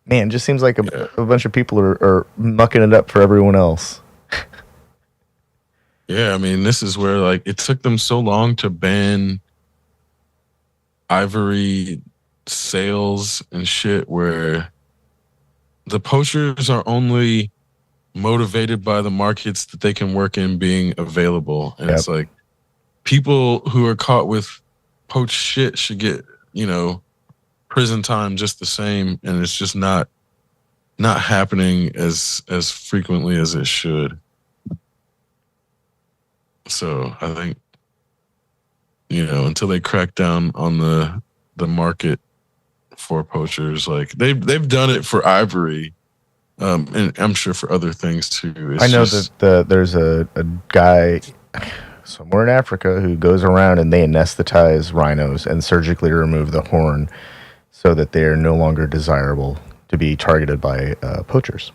Man, it just seems like a bunch of people are mucking it up for everyone else. Yeah, I mean, this is where like it took them so long to ban ivory sales and shit, where the poachers are only motivated by the markets that they can work in being available. And it's like people who are caught with poached shit should get, prison time just the same. And it's just not happening as frequently as it should. So I think, until they crack down on the market for poachers, like they've done it for ivory, and I'm sure for other things too. I know that there's a guy somewhere in Africa who goes around and they anesthetize rhinos and surgically remove the horn so that they are no longer desirable to be targeted by poachers.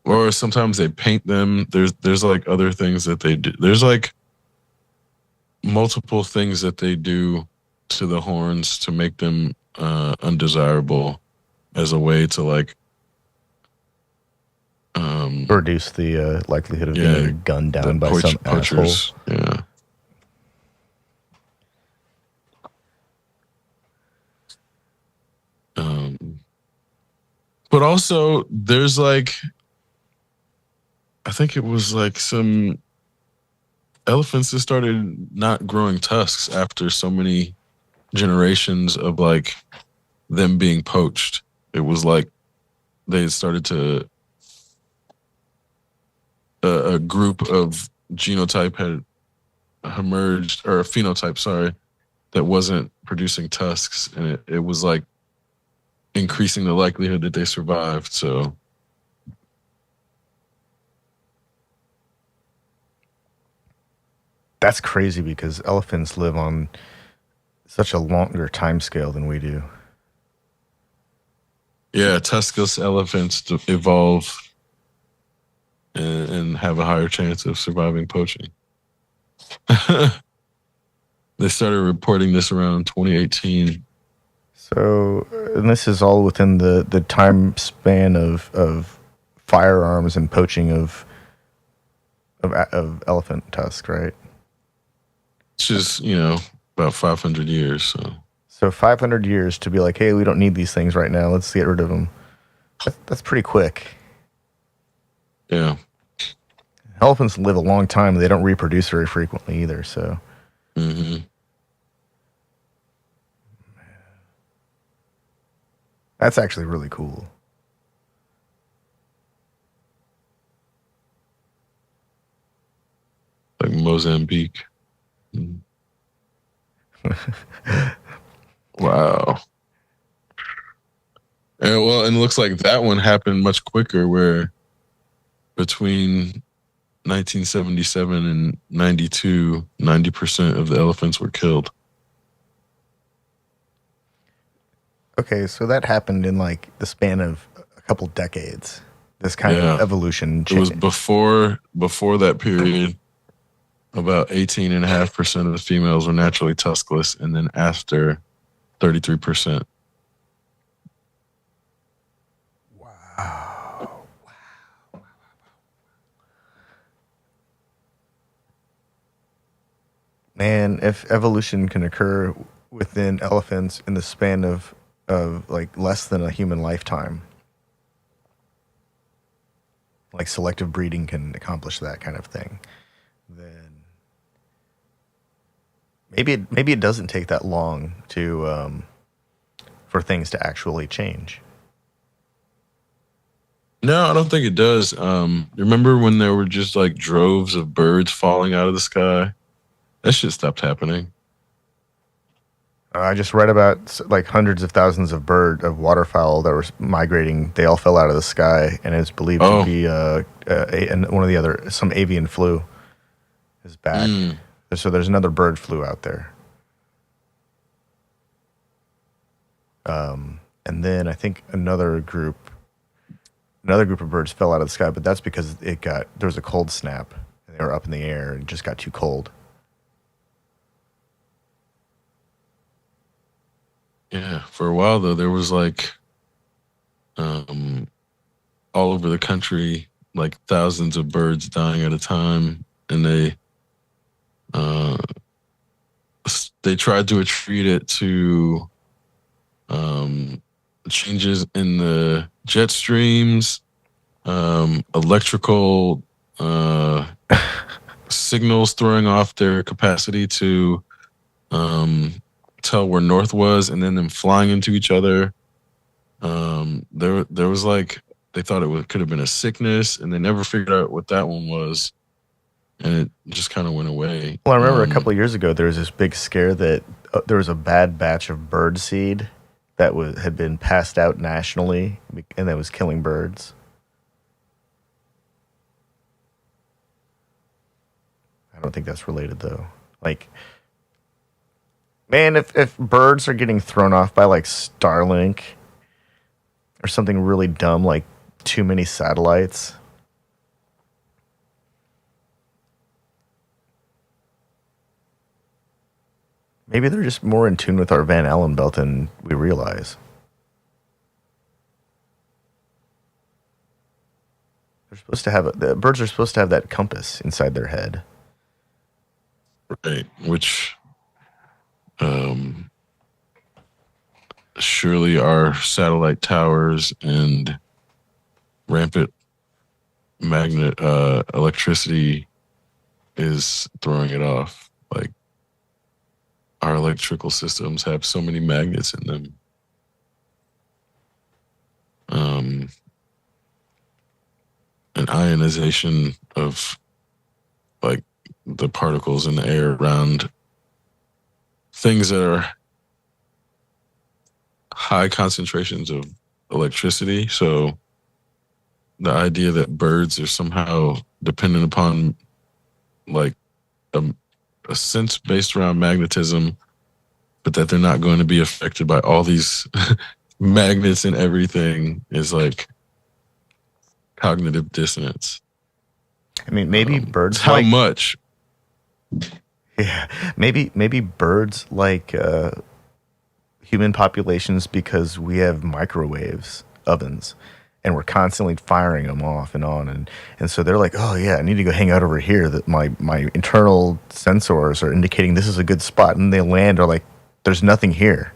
Or sometimes they paint them. There's like other things that they do. There's like multiple things that they do to the horns to make them undesirable as a way to like reduce the likelihood of being gunned down by some poachers. Asshole. Yeah. But also there's like, I think it was like some elephants that started not growing tusks after so many generations of like them being poached. It was like they started to a group of genotype had emerged, or a phenotype, sorry, that wasn't producing tusks, and it was like increasing the likelihood that they survived. So that's crazy because elephants live on such a longer time scale than we do. Yeah, tuskless elephants evolve and have a higher chance of surviving poaching. They started reporting this around 2018. So, and this is all within the time span of firearms and poaching of elephant tusk, right? It's just, about 500 years. So 500 years to be like, hey, we don't need these things right now. Let's get rid of them. That's pretty quick. Yeah. Elephants live a long time. They don't reproduce very frequently either. So. Mm-hmm. That's actually really cool. like Mozambique. Wow. And it looks like that one happened much quicker, where between 1977 and 92, 90% of the elephants were killed. Okay, so that happened in like the span of a couple decades. This kind of Yeah. evolution It was change. before that period, about 18.5% of the females were naturally tuskless, and then after, 33%. Wow. Man, if evolution can occur within elephants in the span of like less than a human lifetime, like selective breeding can accomplish that kind of thing, then maybe it doesn't take that long to for things to actually change. No, I don't think it does. Remember when there were just like droves of birds falling out of the sky? That shit stopped happening. I just read about like hundreds of thousands of waterfowl that were migrating. They all fell out of the sky, and it's believed to be and one of the other, some avian flu is back. So there's another bird flu out there. And then I think another group of birds fell out of the sky, but that's because there was a cold snap, and they were up in the air and it just got too cold. Yeah, for a while though, there was like all over the country, like thousands of birds dying at a time, and they tried to attribute it to changes in the jet streams, electrical signals throwing off their capacity to tell where north was, and then them flying into each other. There was like, they thought could have been a sickness, and they never figured out what that one was, and it just kind of went away. Well, I remember a couple of years ago there was this big scare that there was a bad batch of bird seed that had been passed out nationally, and that was killing birds. I don't think that's related though. Like, man, if birds are getting thrown off by like Starlink or something really dumb like too many satellites, maybe they're just more in tune with our Van Allen belt than we realize. The birds are supposed to have that compass inside their head. Right, which surely our satellite towers and rampant magnet electricity is throwing it off. Like, our electrical systems have so many magnets in them. An ionization of like the particles in the air around things that are high concentrations of electricity. So the idea that birds are somehow dependent upon like a sense based around magnetism, but that they're not going to be affected by all these magnets and everything is like cognitive dissonance. I mean, maybe birds how much? Yeah, maybe birds like human populations because we have microwaves ovens, and we're constantly firing them off and on, and so they're like, oh yeah, I need to go hang out over here. That my internal sensors are indicating this is a good spot, and they land, are like, there's nothing here,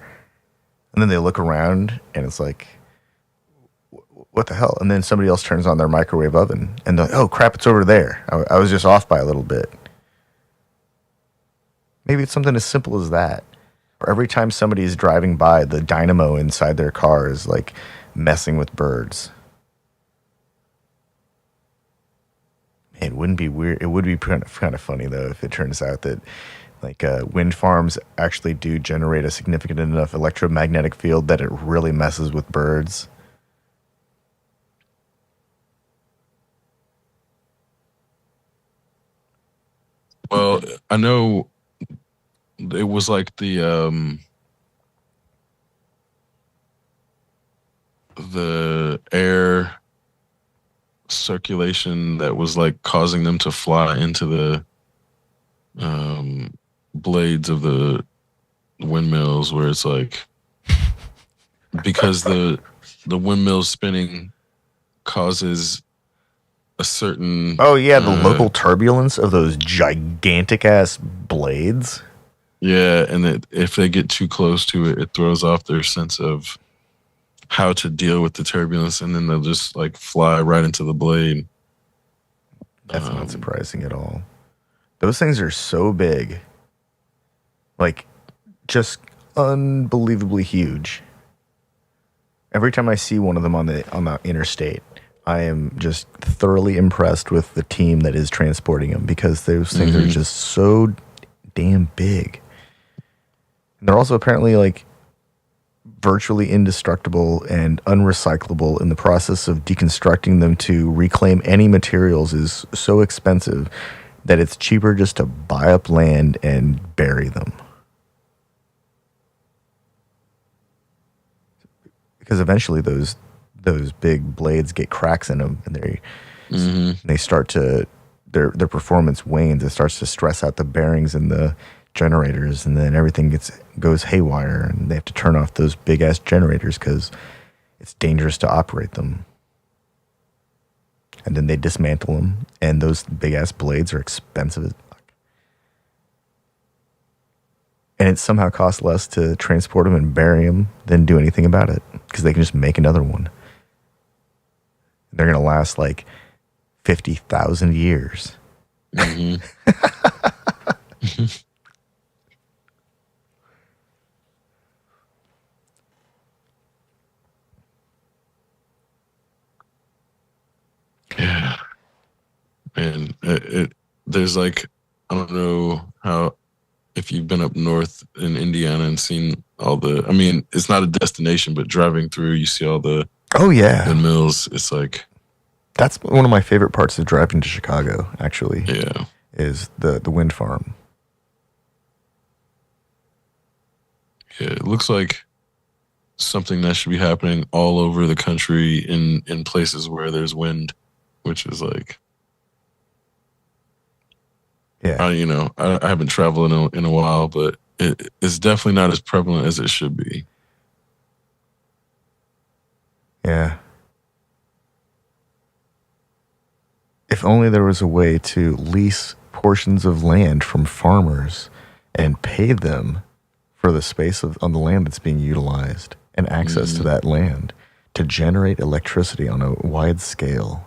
and then they look around and it's like, what the hell? And then somebody else turns on their microwave oven, and they're like, oh crap, it's over there. I was just off by a little bit. Maybe it's something as simple as that. Or every time somebody is driving by, the dynamo inside their car is like messing with birds. It wouldn't be weird. It would be kind of funny though if it turns out that like wind farms actually do generate a significant enough electromagnetic field that it really messes with birds. Well, I know it was like the air circulation that was like causing them to fly into the blades of the windmills, where it's like because the windmill spinning causes a certain Oh yeah, the local turbulence of those gigantic ass blades. yeah, and if they get too close to it, it throws off their sense of how to deal with the turbulence, and then they'll just like fly right into the blade. That's not surprising at all. Those things are so big. Like, just unbelievably huge. Every time I see one of them on the interstate, I am just thoroughly impressed with the team that is transporting them because those things are just so damn big. And they're also apparently like virtually indestructible and unrecyclable, in the process of deconstructing them to reclaim any materials is so expensive that it's cheaper just to buy up land and bury them. Because eventually those big blades get cracks in them, and they start to their performance wanes. It starts to stress out the bearings and the generators, and then everything goes haywire, and they have to turn off those big ass generators because it's dangerous to operate them. And then they dismantle them, and those big ass blades are expensive as fuck. And it somehow costs less to transport them and bury them than do anything about it, because they can just make another one. They're going to last like 50,000 years. Yeah, and there's like, I don't know how, if you've been up north in Indiana and seen all the, I mean, it's not a destination, but driving through, you see all the Oh yeah, windmills. It's like, that's one of my favorite parts of driving to Chicago. Actually, yeah, is the wind farm. yeah, it looks like something that should be happening all over the country in places where there's wind, which is like, Yeah, I haven't traveled in a while, but it's definitely not as prevalent as it should be. yeah. If only there was a way to lease portions of land from farmers and pay them for the space on the land that's being utilized and access to that land to generate electricity on a wide scale.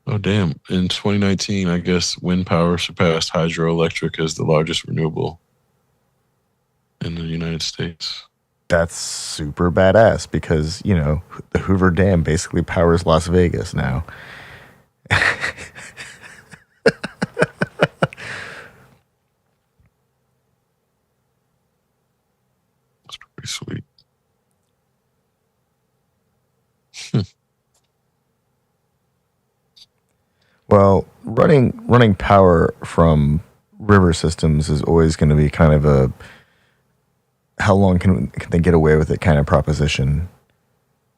Oh, damn. In 2019, I guess wind power surpassed hydroelectric as the largest renewable in the United States. That's super badass because, the Hoover Dam basically powers Las Vegas now. That's pretty sweet. Well, running power from river systems is always going to be kind of a how long can they get away with it kind of proposition,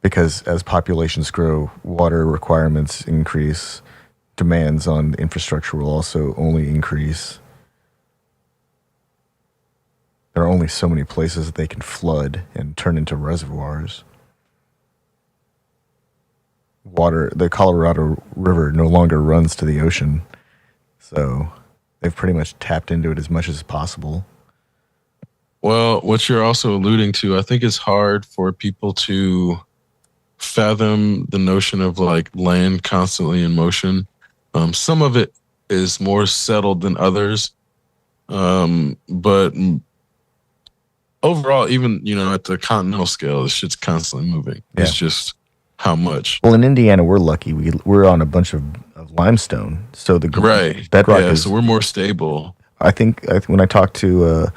because as populations grow, water requirements increase, demands on infrastructure will also only increase. There are only so many places that they can flood and turn into reservoirs. The Colorado River no longer runs to the ocean, so they've pretty much tapped into it as much as possible. Well, what you're also alluding to, I think it's hard for people to fathom the notion of like land constantly in motion. Some of it is more settled than others, but overall, even at the continental scale, this shit's constantly moving. Yeah. It's just how much. Well, in Indiana, we're lucky. We're on a bunch of of limestone. So the Right. bedrock Yeah. So is. we're more stable. I think when I talked to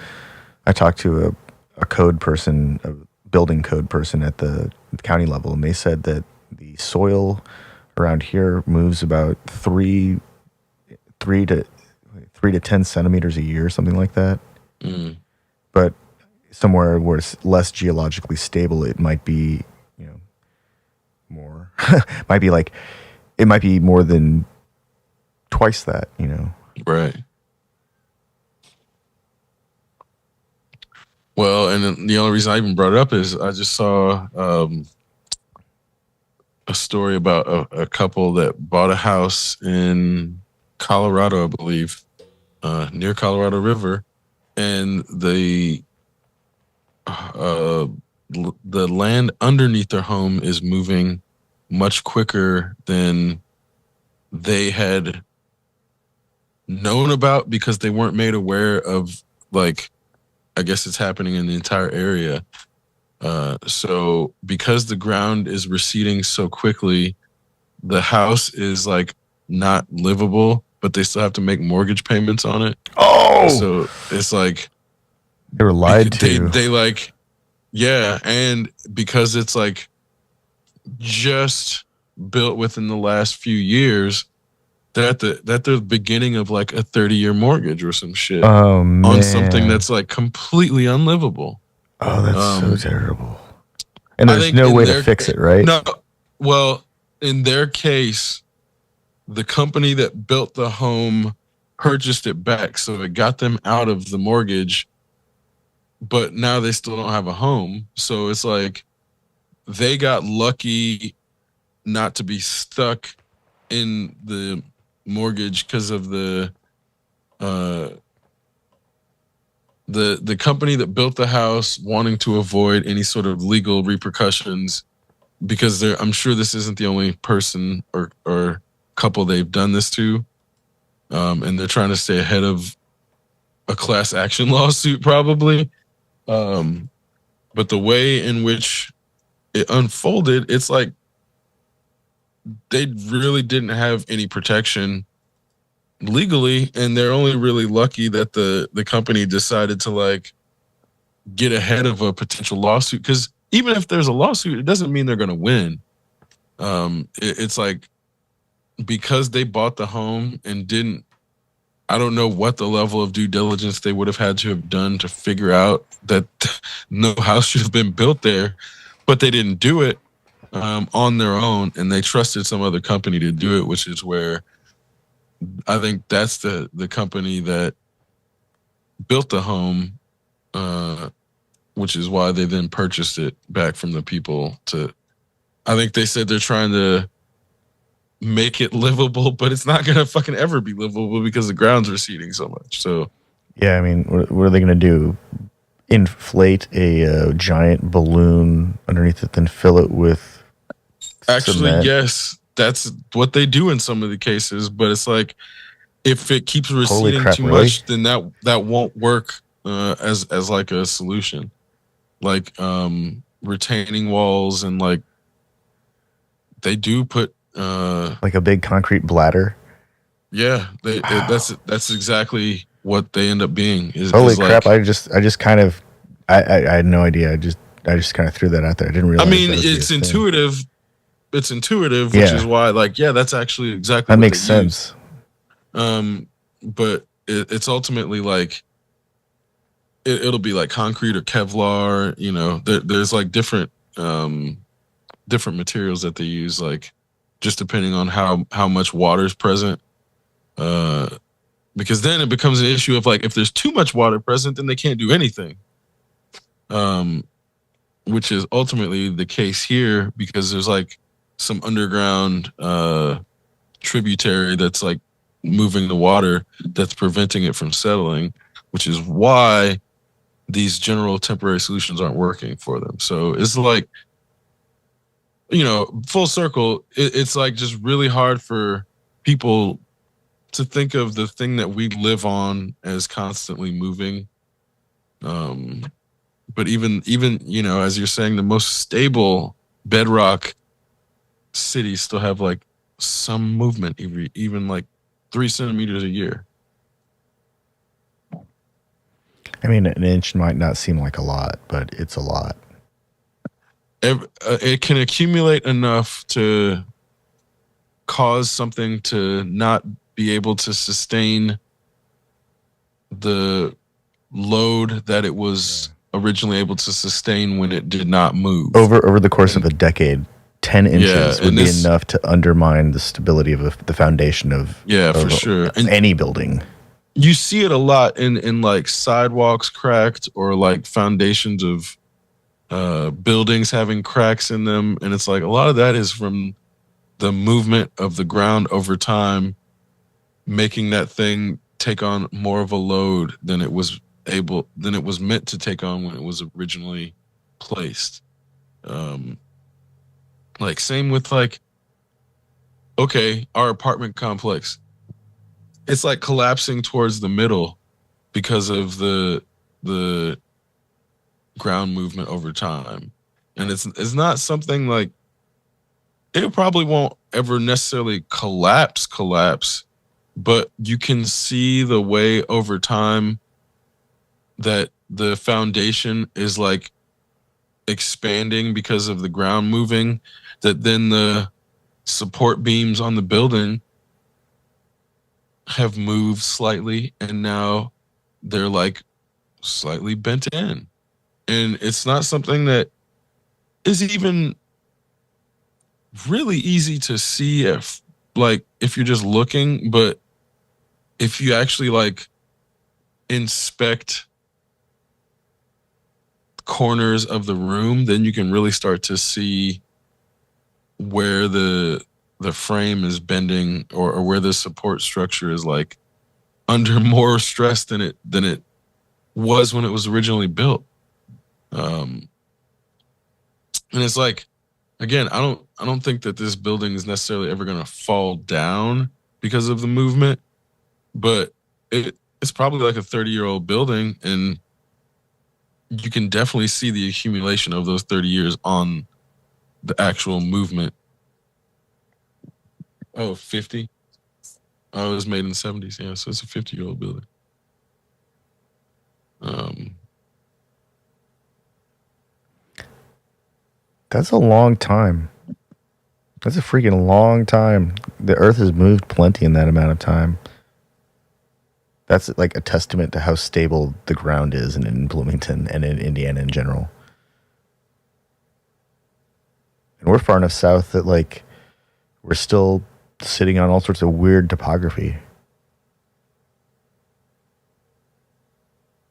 a code person, a building code person at the county level, and they said that the soil around here moves about three to 3 to 10 centimeters a year, something like that. Mm, But somewhere where it's less geologically stable, it might be, more. might be like it might be more than twice that. right. Well, and then the only reason I even brought it up is I just saw a story about a couple that bought a house in Colorado, I believe, near Colorado River, and uh, the land underneath their home is moving much quicker than they had known about because they weren't made aware of, like, I guess it's happening in the entire area. So because the ground is receding so quickly, the house is like not livable, but they still have to make mortgage payments on it. Oh, So it's like they were lied to. they like, yeah, and because it's like just built within the last few years, they're at the beginning of like a 30-year mortgage or some shit Oh on something man. that's like completely unlivable. Oh, that's so Um, terrible. And I there's think no in way to their fix it, right? no, well, in their case, the company that built the home purchased it back, so it got them out of the mortgage, but now they still don't have a home. So it's like they got lucky not to be stuck in the mortgage because of uh the company that built the house wanting to avoid any sort of legal repercussions, because I'm sure this isn't the only person or couple they've done this to, and they're trying to stay ahead of a class action lawsuit probably. But the way in which it unfolded, it's like they really didn't have any protection legally, and they're only really lucky that the company decided to like get ahead of a potential lawsuit, because even if there's a lawsuit, it doesn't mean they're going to win. It's like because they bought the home and didn't, I don't know what the level of due diligence they would have had to have done to figure out that no house should have been built there, but they didn't do it on their own, and they trusted some other company to do it, which is where I think that's the company that built the home, which is why they then purchased it back from the people to. I think they said they're trying to make it livable, but it's not gonna fucking ever be livable because the ground's receding so much. So Yeah, I mean, what are they going to do? Inflate a giant balloon underneath it, then fill it with actually, cement? yes, that's what they do in some of the cases, but it's like if it keeps Holy receding crap! too Really? much, then that won't work as like a solution. Like retaining walls, and like they do put Like a big concrete bladder? yeah, Wow. that's exactly what they end up being Holy is crap! like, I just kind of, I had no idea. I just kind of threw that out there. I didn't I realize mean, that would be a thing. it's intuitive, which is Yeah, why, like, yeah, that's actually exactly that what they makes use. sense. But it's ultimately like it'll be like concrete or Kevlar. There's like different materials that they use, like just depending on how much water is present. Uh, because then it becomes an issue of like if there's too much water present, then they can't do anything. Um, which is ultimately the case here because there's like some underground tributary that's like moving the water that's preventing it from settling, which is why these general temporary solutions aren't working for them. So it's like, full circle, it's like just really hard for people to think of the thing that we live on as constantly moving. But even as you're saying, the most stable bedrock cities still have like some movement, even like 3 centimeters a year. I mean, an inch might not seem like a lot, but it's a lot. It can accumulate enough to cause something to not be able to sustain the load that it was originally able to sustain when it did not move. Over the course of a decade, 10 inches would be this, enough to undermine the stability of the foundation of for sure any building. You see it a lot in like sidewalks cracked or like foundations of buildings having cracks in them, and it's like a lot of that is from the movement of the ground over time, making that thing take on more of a load than it was meant to take on when it was originally placed. Like same with like, okay, our apartment complex, it's like collapsing towards the middle because of the ground movement over time. And it's not something like, it probably won't ever necessarily collapse, but you can see the way over time that the foundation is like expanding because of the ground moving, that then the support beams on the building have moved slightly and now they're like slightly bent in. And it's not something that is even really easy to see if you're just looking, but if you actually like inspect corners of the room, then you can really start to see where the frame is bending or where the support structure is like under more stress than it was when it was originally built. And it's like, again, I don't think that this building is necessarily ever going to fall down because of the movement, but it's probably like a 30-year-old building, and you can definitely see the accumulation of those 30 years on the actual movement. Oh, 50? Oh, it was made in the 70s. Yeah, so it's a 50-year-old building. That's a long time. That's a freaking long time. The Earth has moved plenty in that amount of time. That's like a testament to how stable the ground is in Bloomington and in Indiana in general. And we're far enough south that like we're still sitting on all sorts of weird topography.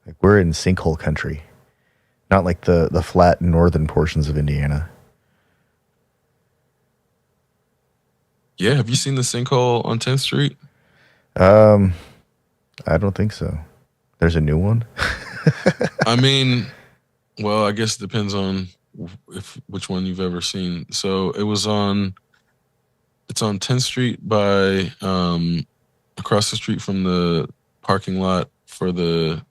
Like we're in sinkhole country, not like the flat northern portions of Indiana. Yeah, have you seen the sinkhole on 10th Street? I don't think so. There's a new one? I mean, well, I guess it depends on which one you've ever seen. So it's on 10th Street by across the street from the parking lot for the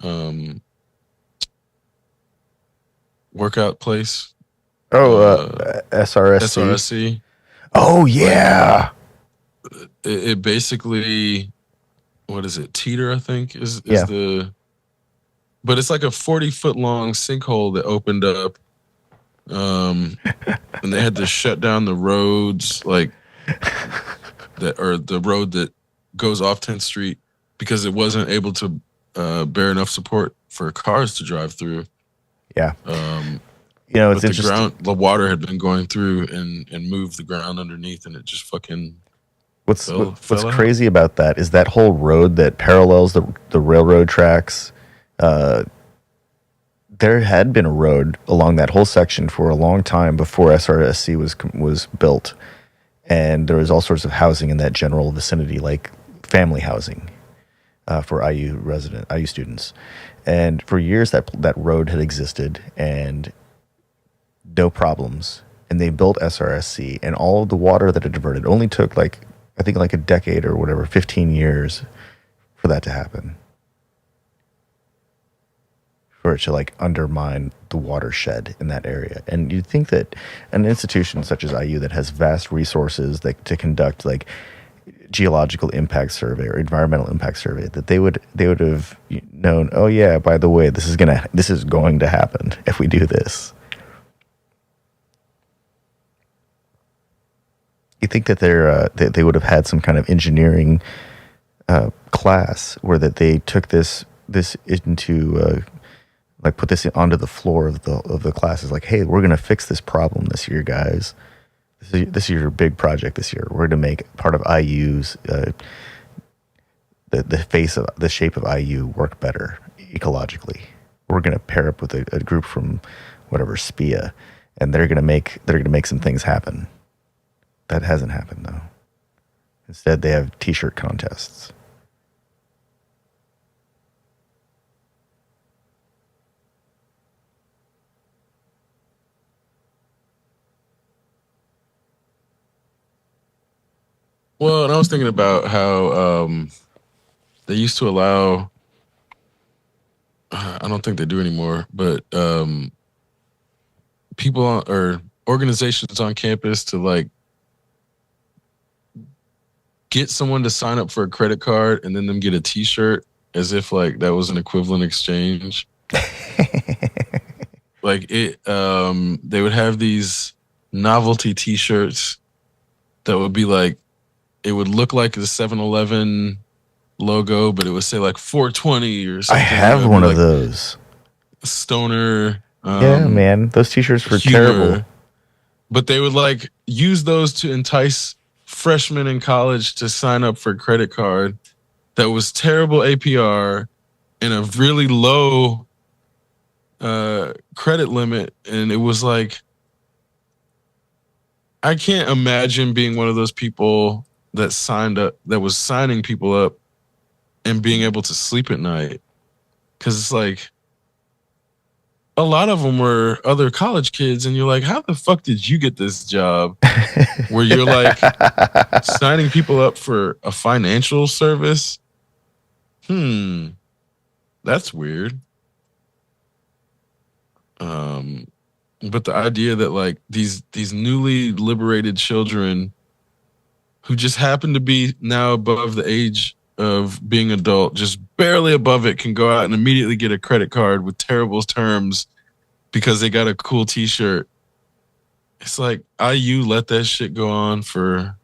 workout place. SRSC. SRSC. Oh yeah. Like, it basically, what is it? Teeter, I think is Yeah. but it's like a 40-foot long sinkhole that opened up, and they had to shut down the roads, like the road that goes off 10th Street because it wasn't able to bear enough support for cars to drive through. Yeah. It's interesting. The water had been going through and moved the ground underneath, and it just fucking. What's crazy about that is that whole road that parallels the railroad tracks. There had been a road along that whole section for a long time before SRSC was built, and there was all sorts of housing in that general vicinity, like family housing for IU students. And for years that road had existed and no problems. And they built SRSC, and all of the water that it diverted only took I think a decade or whatever, 15 years for that to happen. for it to like undermine the watershed in that area. And you'd think that an institution such as IU that has vast resources that to conduct like geological impact survey or environmental impact survey, that they would have known, oh yeah, by the way, this is going to happen if we do this. You think that they would have had some kind of engineering class where that they took this into like put this onto the floor of the classes, like, hey, we're gonna fix this problem this year, guys. This is your big project this year. We're going to make part of IU's the shape of IU work better ecologically. We're going to pair up with a group from whatever SPIA, and they're going to make some things happen. That hasn't happened though. Instead, they have T-shirt contests. Well, and I was thinking about how they used to allow, I don't think they do anymore, but people or organizations on campus to like get someone to sign up for a credit card and then them get a T-shirt as if like that was an equivalent exchange. Like it, they would have these novelty T-shirts that would be like, it would look like the 7-Eleven logo, but it would say like 420 or something. I have one of those. Stoner. Yeah, man. Those T-shirts were humor. terrible. But they would like use those to entice freshmen in college to sign up for a credit card that was terrible APR and a really low credit limit. And it was like, I can't imagine being one of those people that signed up, that was signing people up and being able to sleep at night. Cause it's like, a lot of them were other college kids and you're like, how the fuck did you get this job where you're like signing people up for a financial service? That's weird. But the idea that like these newly liberated children who just happen to be now above the age of being adult, just barely above it, can go out and immediately get a credit card with terrible terms because they got a cool T-shirt. It's like IU let that shit go on for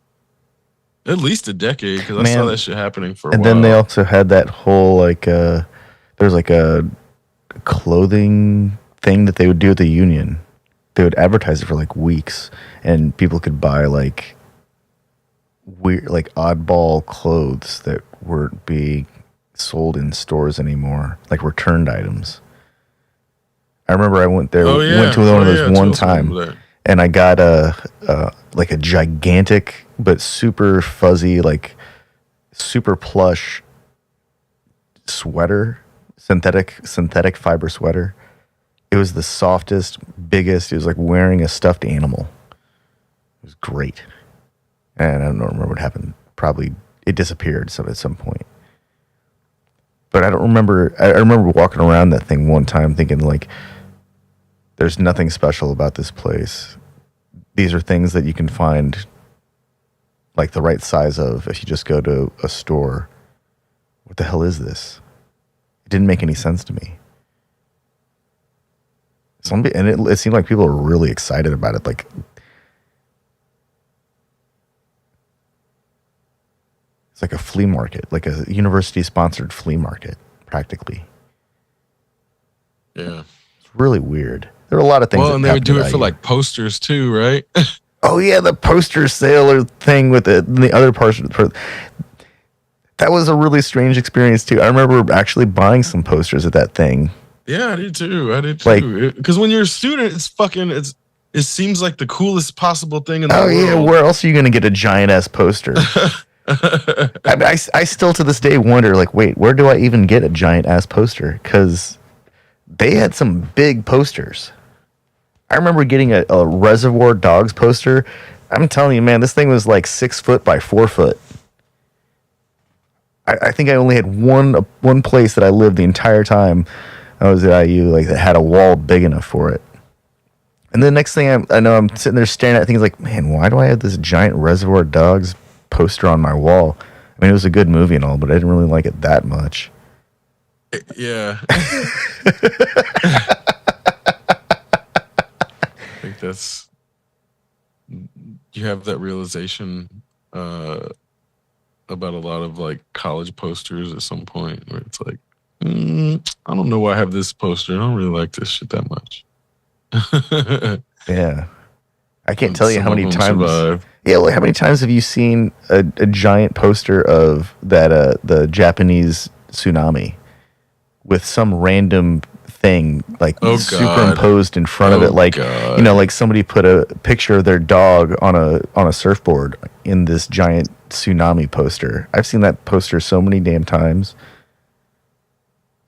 at least a decade, because I saw that shit happening for a while. And then they also had that whole like there's like a clothing thing that they would do at the union. They would advertise it for like weeks, and people could buy like weird, like oddball clothes that weren't being sold in stores anymore, like returned items. I remember I went there, went to one of those one time, and I got like a gigantic but super fuzzy, like super plush sweater, synthetic fiber sweater. It was the softest, biggest. It was like wearing a stuffed animal. It was great. And I don't remember what happened. Probably it disappeared at some point. But I don't remember. I remember walking around that thing one time thinking like, there's nothing special about this place. These are things that you can find like the right size of if you just go to a store. What the hell is this? It didn't make any sense to me. And it seemed like people were really excited about it. Like, it's like a flea market, like a university-sponsored flea market, practically. Yeah. It's really weird. There were a lot of things. Well, and they would do it for like posters too, right? Oh yeah, the poster sale or thing with the other parts. That was a really strange experience too. I remember actually buying some posters at that thing. Yeah, I did too. Like, because when you're a student, it seems like the coolest possible thing in the world. Oh yeah, where else are you going to get a giant ass poster? I still to this day wonder, like, wait, where do I even get a giant ass poster? Because they had some big posters. I remember getting a Reservoir Dogs poster. I'm telling you, man, this thing was like 6 foot by 4 foot. I think I only had one place that I lived the entire time I was at IU, like that had a wall big enough for it. And the next thing I know, I'm sitting there staring at things like, man, why do I have this giant Reservoir Dogs poster on my wall? I mean, it was a good movie and all, but I didn't really like it that much. Yeah. I think that's, you have that realization about a lot of like college posters at some point where it's like, I don't know why I have this poster. I don't really like this shit that much. Yeah. I can't And tell you some how of many them times. survive. Yeah, like how many times have you seen a giant poster of that the Japanese tsunami with some random thing like Oh, God. superimposed in front of it, Oh, like God. like somebody put a picture of their dog on a surfboard in this giant tsunami poster. I've seen that poster so many damn times.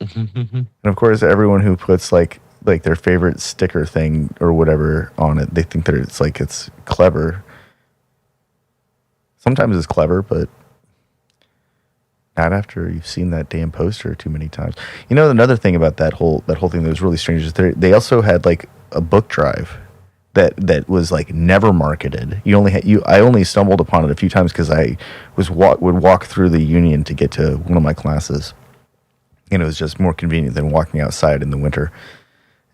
And of course, everyone who puts like their favorite sticker thing or whatever on it, they think that it's clever. Sometimes it's clever, but not after you've seen that damn poster too many times. You know, another thing about that whole thing that was really strange is they also had like a book drive that was like never marketed. I only stumbled upon it a few times because I would walk through the Union to get to one of my classes, and it was just more convenient than walking outside in the winter.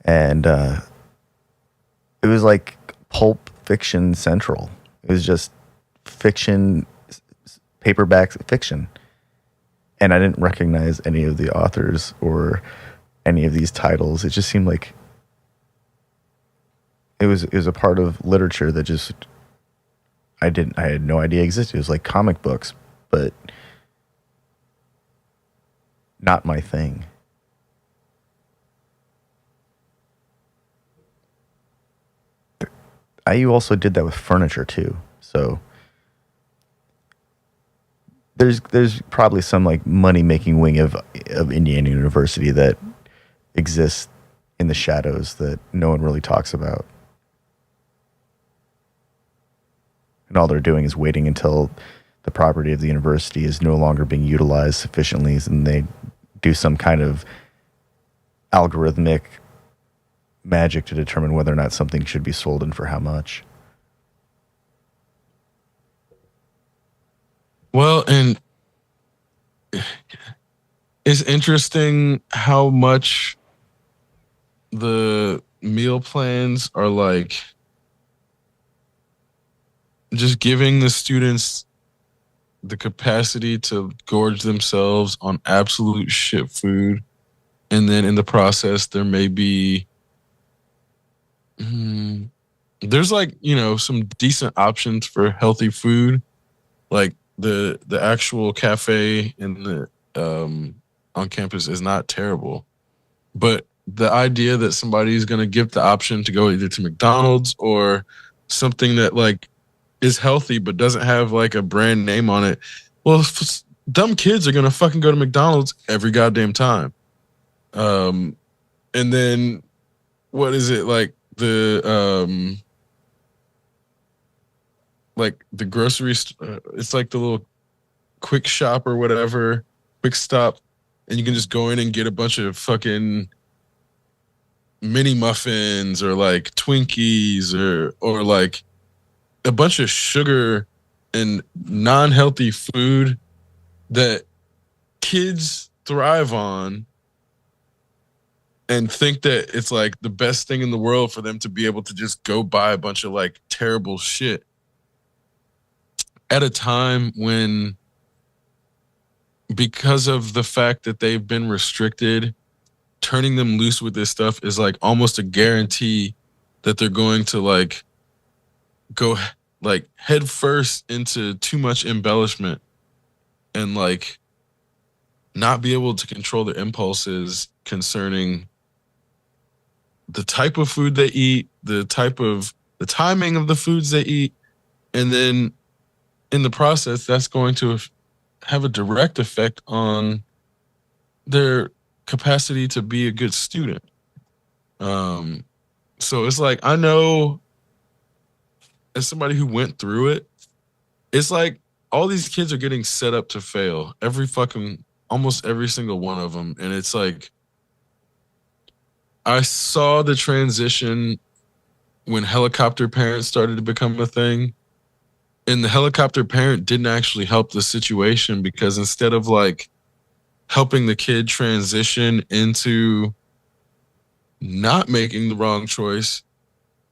And it was like Pulp Fiction Central. It was just fiction, paperback fiction. And I didn't recognize any of the authors or any of these titles. It just seemed like it was a part of literature that just I had no idea existed. It was like comic books, but not my thing. IU also did that with furniture too. So there's probably some like money making wing of Indiana University that exists in the shadows that no one really talks about. And all they're doing is waiting until the property of the university is no longer being utilized sufficiently, and they do some kind of algorithmic magic to determine whether or not something should be sold and for how much. Well, and it's interesting how much the meal plans are like just giving the students the capacity to gorge themselves on absolute shit food. And then in the process, there may be, there's like, some decent options for healthy food. Like the actual cafe in the on campus is not terrible, but the idea that somebody's going to give the option to go either to McDonald's or something that like is healthy but doesn't have like a brand name on it. Well, dumb kids are going to fucking go to McDonald's every goddamn time. And then what is it like the grocery it's like the little quick shop or whatever, quick stop, and you can just go in and get a bunch of fucking mini muffins or like Twinkies or like a bunch of sugar and non-healthy food that kids thrive on and think that it's like the best thing in the world for them to be able to just go buy a bunch of like terrible shit at a time when, because of the fact that they've been restricted, turning them loose with this stuff is like almost a guarantee that they're going to like go like head first into too much embellishment and like not be able to control their impulses concerning the type of food they eat, the timing of the foods they eat. And then in the process, that's going to have a direct effect on their capacity to be a good student. So it's like, I know as somebody who went through it, it's like all these kids are getting set up to fail almost every single one of them. And it's like, I saw the transition when helicopter parents started to become a thing. And the helicopter parent didn't actually help the situation, because instead of like helping the kid transition into not making the wrong choice,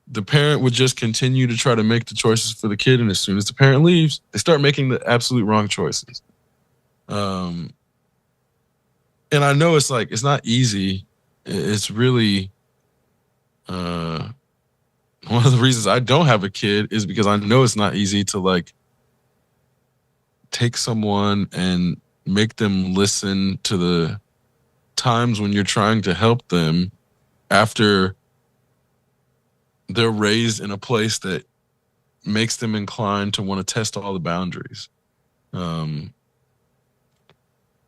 the parent would just continue to try to make the choices for the kid. And as soon as the parent leaves, they start making the absolute wrong choices. And I know it's like, it's not easy. It's really, one of the reasons I don't have a kid is because I know it's not easy to like take someone and make them listen to the times when you're trying to help them after they're raised in a place that makes them inclined to want to test all the boundaries.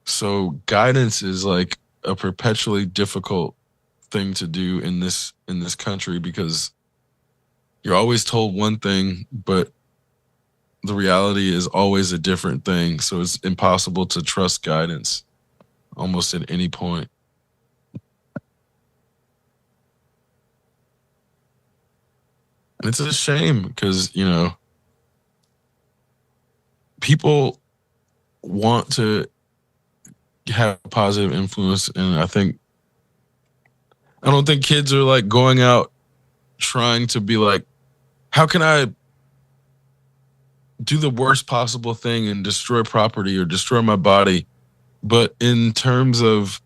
So guidance is like a perpetually difficult thing to do in this country, because you're always told one thing, but the reality is always a different thing. So it's impossible to trust guidance almost at any point. It's a shame because, you know, people want to have a positive influence. And I don't think kids are like going out trying to be like, how can I do the worst possible thing and destroy property or destroy my body? But in terms of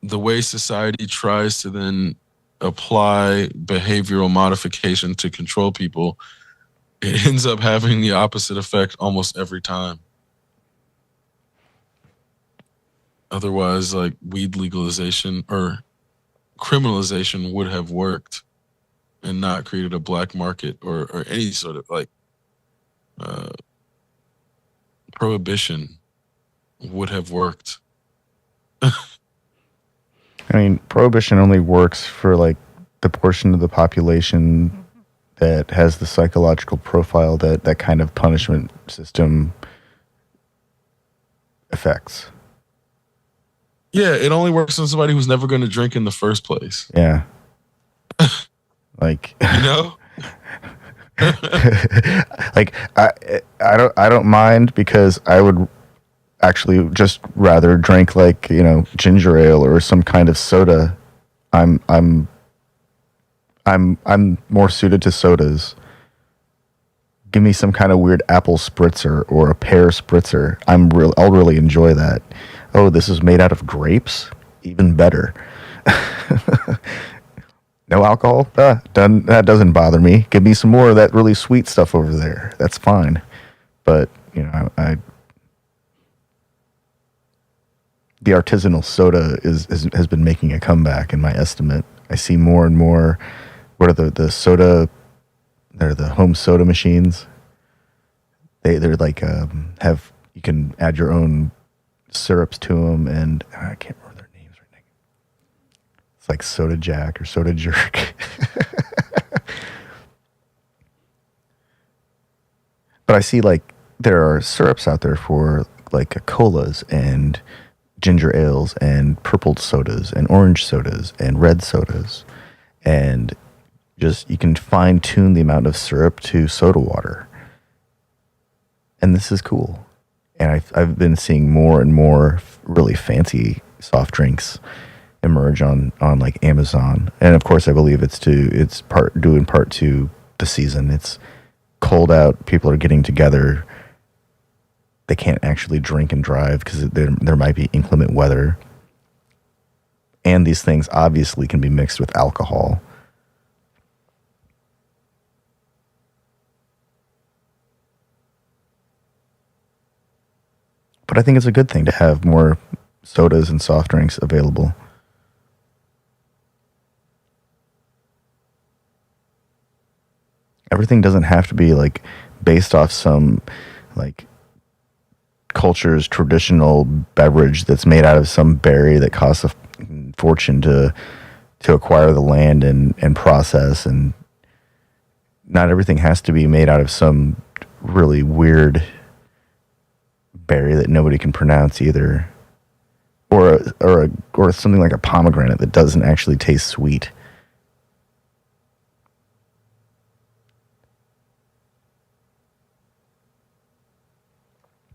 the way society tries to then apply behavioral modification to control people, it ends up having the opposite effect almost every time. Otherwise, like weed legalization or criminalization would have worked and not created a black market or any sort of like prohibition would have worked. I mean, prohibition only works for like the portion of the population that has the psychological profile that kind of punishment system affects. Yeah, it only works on somebody who's never going to drink in the first place. Yeah. Like, you know? like I don't mind, because I would actually just rather drink like, you know, ginger ale or some kind of soda. I'm more suited to sodas. Give me some kind of weird apple spritzer or a pear spritzer. I'll really enjoy that. Oh, this is made out of grapes? Even better. No alcohol? That doesn't bother me. Give me some more of that really sweet stuff over there. That's fine. But, you know, the artisanal soda has been making a comeback in my estimate. I see more and more. What are the soda? They're the home soda machines. They're like you can add your own syrups to them, and I can't remember their names right now. It's like Soda Jack or Soda Jerk. But I see like there are syrups out there for like colas and ginger ales and purple sodas and orange sodas and red sodas, and just you can fine tune the amount of syrup to soda water. And this is cool. And I've been seeing more and more really fancy soft drinks emerge on like Amazon. And of course I believe it's due in part to the season. It's cold out, people are getting together. They can't actually drink and drive because there might be inclement weather. And these things obviously can be mixed with alcohol. But I think it's a good thing to have more sodas and soft drinks available. Everything doesn't have to be like based off some like culture's traditional beverage that's made out of some berry that costs a fortune to acquire the land and process. And not everything has to be made out of some really weird berry that nobody can pronounce either. or something like a pomegranate that doesn't actually taste sweet.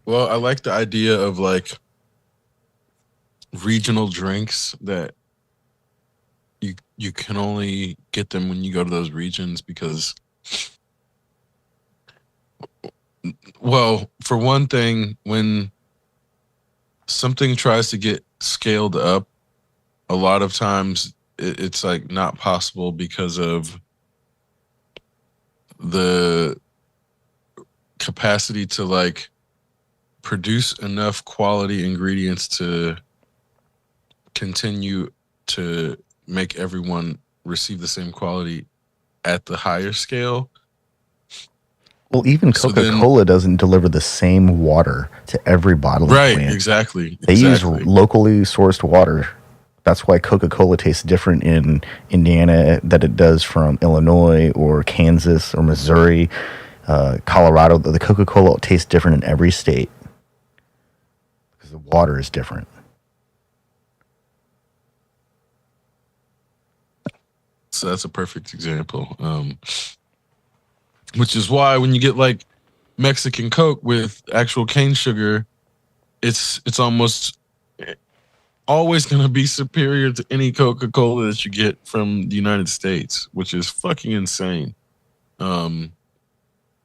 Well, I like the idea of like regional drinks that you can only get them when you go to those regions because, well, for one thing, when something tries to get scaled up, a lot of times it's like not possible because of the capacity to like produce enough quality ingredients to continue to make everyone receive the same quality at the higher scale. Well, even So then, Coca-Cola doesn't deliver the same water to every bottling right, plant. exactly, They use exactly. locally sourced water. That's why Coca-Cola tastes different in Indiana than it does from Illinois or Kansas or Missouri, Colorado. The Coca-Cola tastes different in every state because the water is different. So that's a perfect example. Which is why when you get like Mexican Coke with actual cane sugar, it's almost always going to be superior to any Coca-Cola that you get from the United States, which is fucking insane. Um,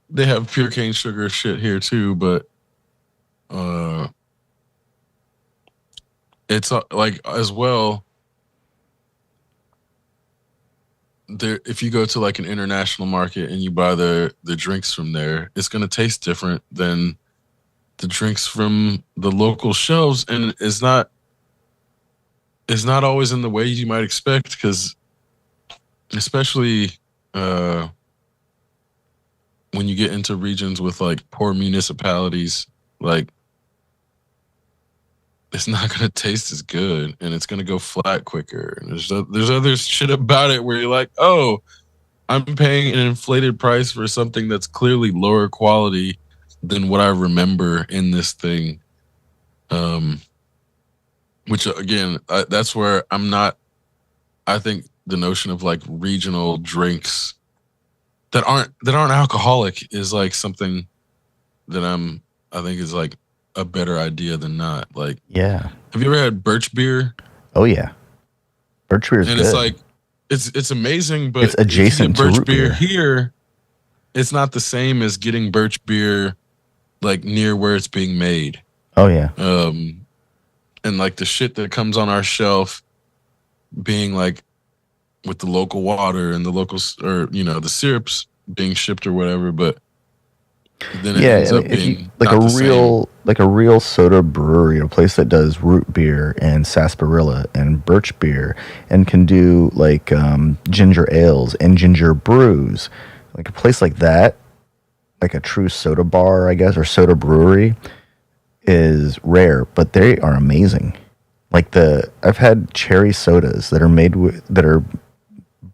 they have pure cane sugar shit here too, but uh, it's like as well. There, if you go to like an international market and you buy the drinks from there, it's going to taste different than the drinks from the local shelves, and it's not always in the way you might expect because especially when you get into regions with like poor municipalities, like it's not gonna taste as good, and it's gonna go flat quicker. And there's other shit about it where you're like, oh, I'm paying an inflated price for something that's clearly lower quality than what I remember in this thing. Um, which again, that's where I'm not. I think the notion of like regional drinks that aren't alcoholic is like something that I think is like a better idea than not. Like, Yeah. have you ever had birch beer? Oh yeah. Birch beer is And it's good. like it's amazing, It's but if you get adjacent to birch root beer beer. here, it's not the same as getting birch beer like near where it's being made. Oh yeah. And like the shit that comes on our shelf being like with the local water and the locals or the syrups being shipped or whatever, but then it Yeah, ends I mean, up if you being not the same. like a real soda brewery, a place that does root beer and sarsaparilla and birch beer, and can do like ginger ales and ginger brews, like a place like that, like a true soda bar, I guess, or soda brewery, is rare, but they are amazing. Like I've had cherry sodas that are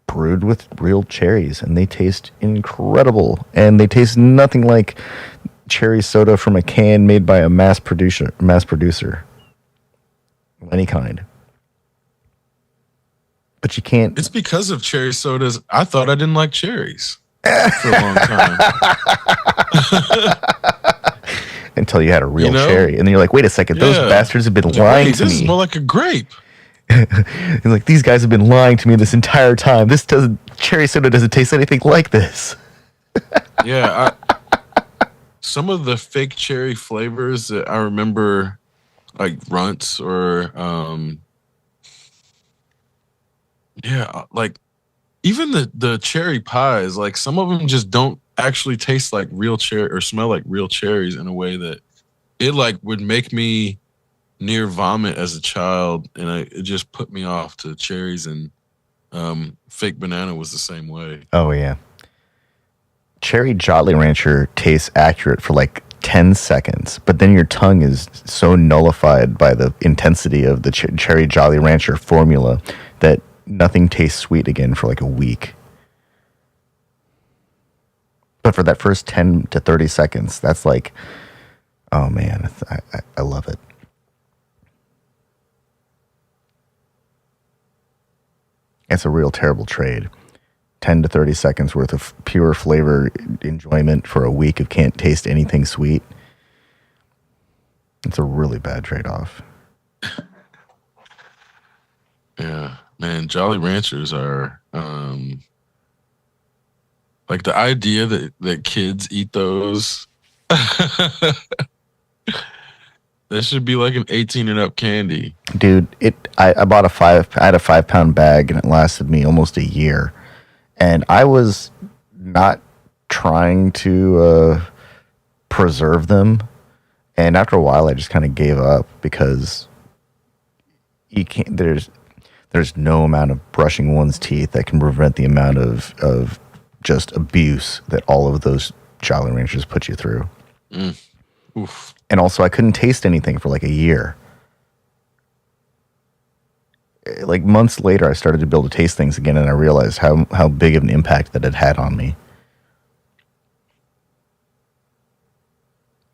brewed with real cherries, and they taste incredible, and they taste nothing like cherry soda from a can made by a mass producer of any kind. But you can't. It's because of cherry sodas. I thought I didn't like cherries for a long time. Until you had a You real know? cherry, and then you're like, wait a second, those Yeah. bastards have been It's like, lying wait, to this is more me. like a grape. And like, these guys have been lying to me this entire time. Cherry soda doesn't taste anything like this. Yeah, some of the fake cherry flavors that I remember, like Runts or like even the cherry pies, like some of them just don't actually taste like real cherry or smell like real cherries in a way that it like would make me near vomit as a child, and it just put me off to cherries. And fake banana was the same way. Oh yeah, cherry Jolly Rancher tastes accurate for like 10 seconds, but then your tongue is so nullified by the intensity of the cherry Jolly Rancher formula that nothing tastes sweet again for like a week. But for that first 10 to 30 seconds, that's like, oh man, I love it. It's a real terrible trade. 10 to 30 seconds worth of pure flavor enjoyment for a week of can't taste anything sweet. It's a really bad trade-off. Yeah, man, Jolly Ranchers are like the idea that kids eat those. That should be like an 18 and up candy. Dude, I bought I had a 5 pound bag and it lasted me almost a year. And I was not trying to preserve them. And after a while I just kind of gave up because you can't there's no amount of brushing one's teeth that can prevent the amount of just abuse that all of those Jolly Ranchers put you through. Oof. And also, I couldn't taste anything for like a year. Like months later, I started to be able to taste things again, and I realized how big of an impact that it had on me.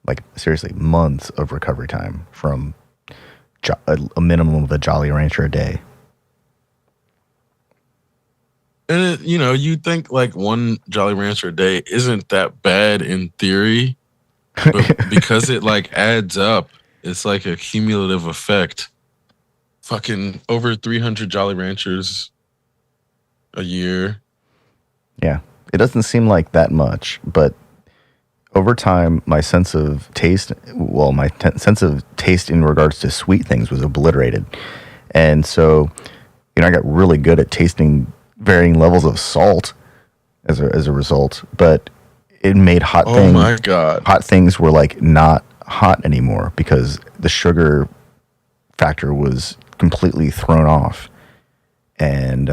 Like, seriously, months of recovery time from a minimum of a Jolly Rancher a day. And you think like one Jolly Rancher a day isn't that bad in theory, but because it like adds up, it's like a cumulative effect. Fucking over 300 Jolly Ranchers a year. Yeah, it doesn't seem like that much, but over time, my sense of taste, sense of taste in regards to sweet things was obliterated. And so, I got really good at tasting varying levels of salt as a result, but it made Oh my God. hot things were like not hot anymore because the sugar factor was completely thrown off. And,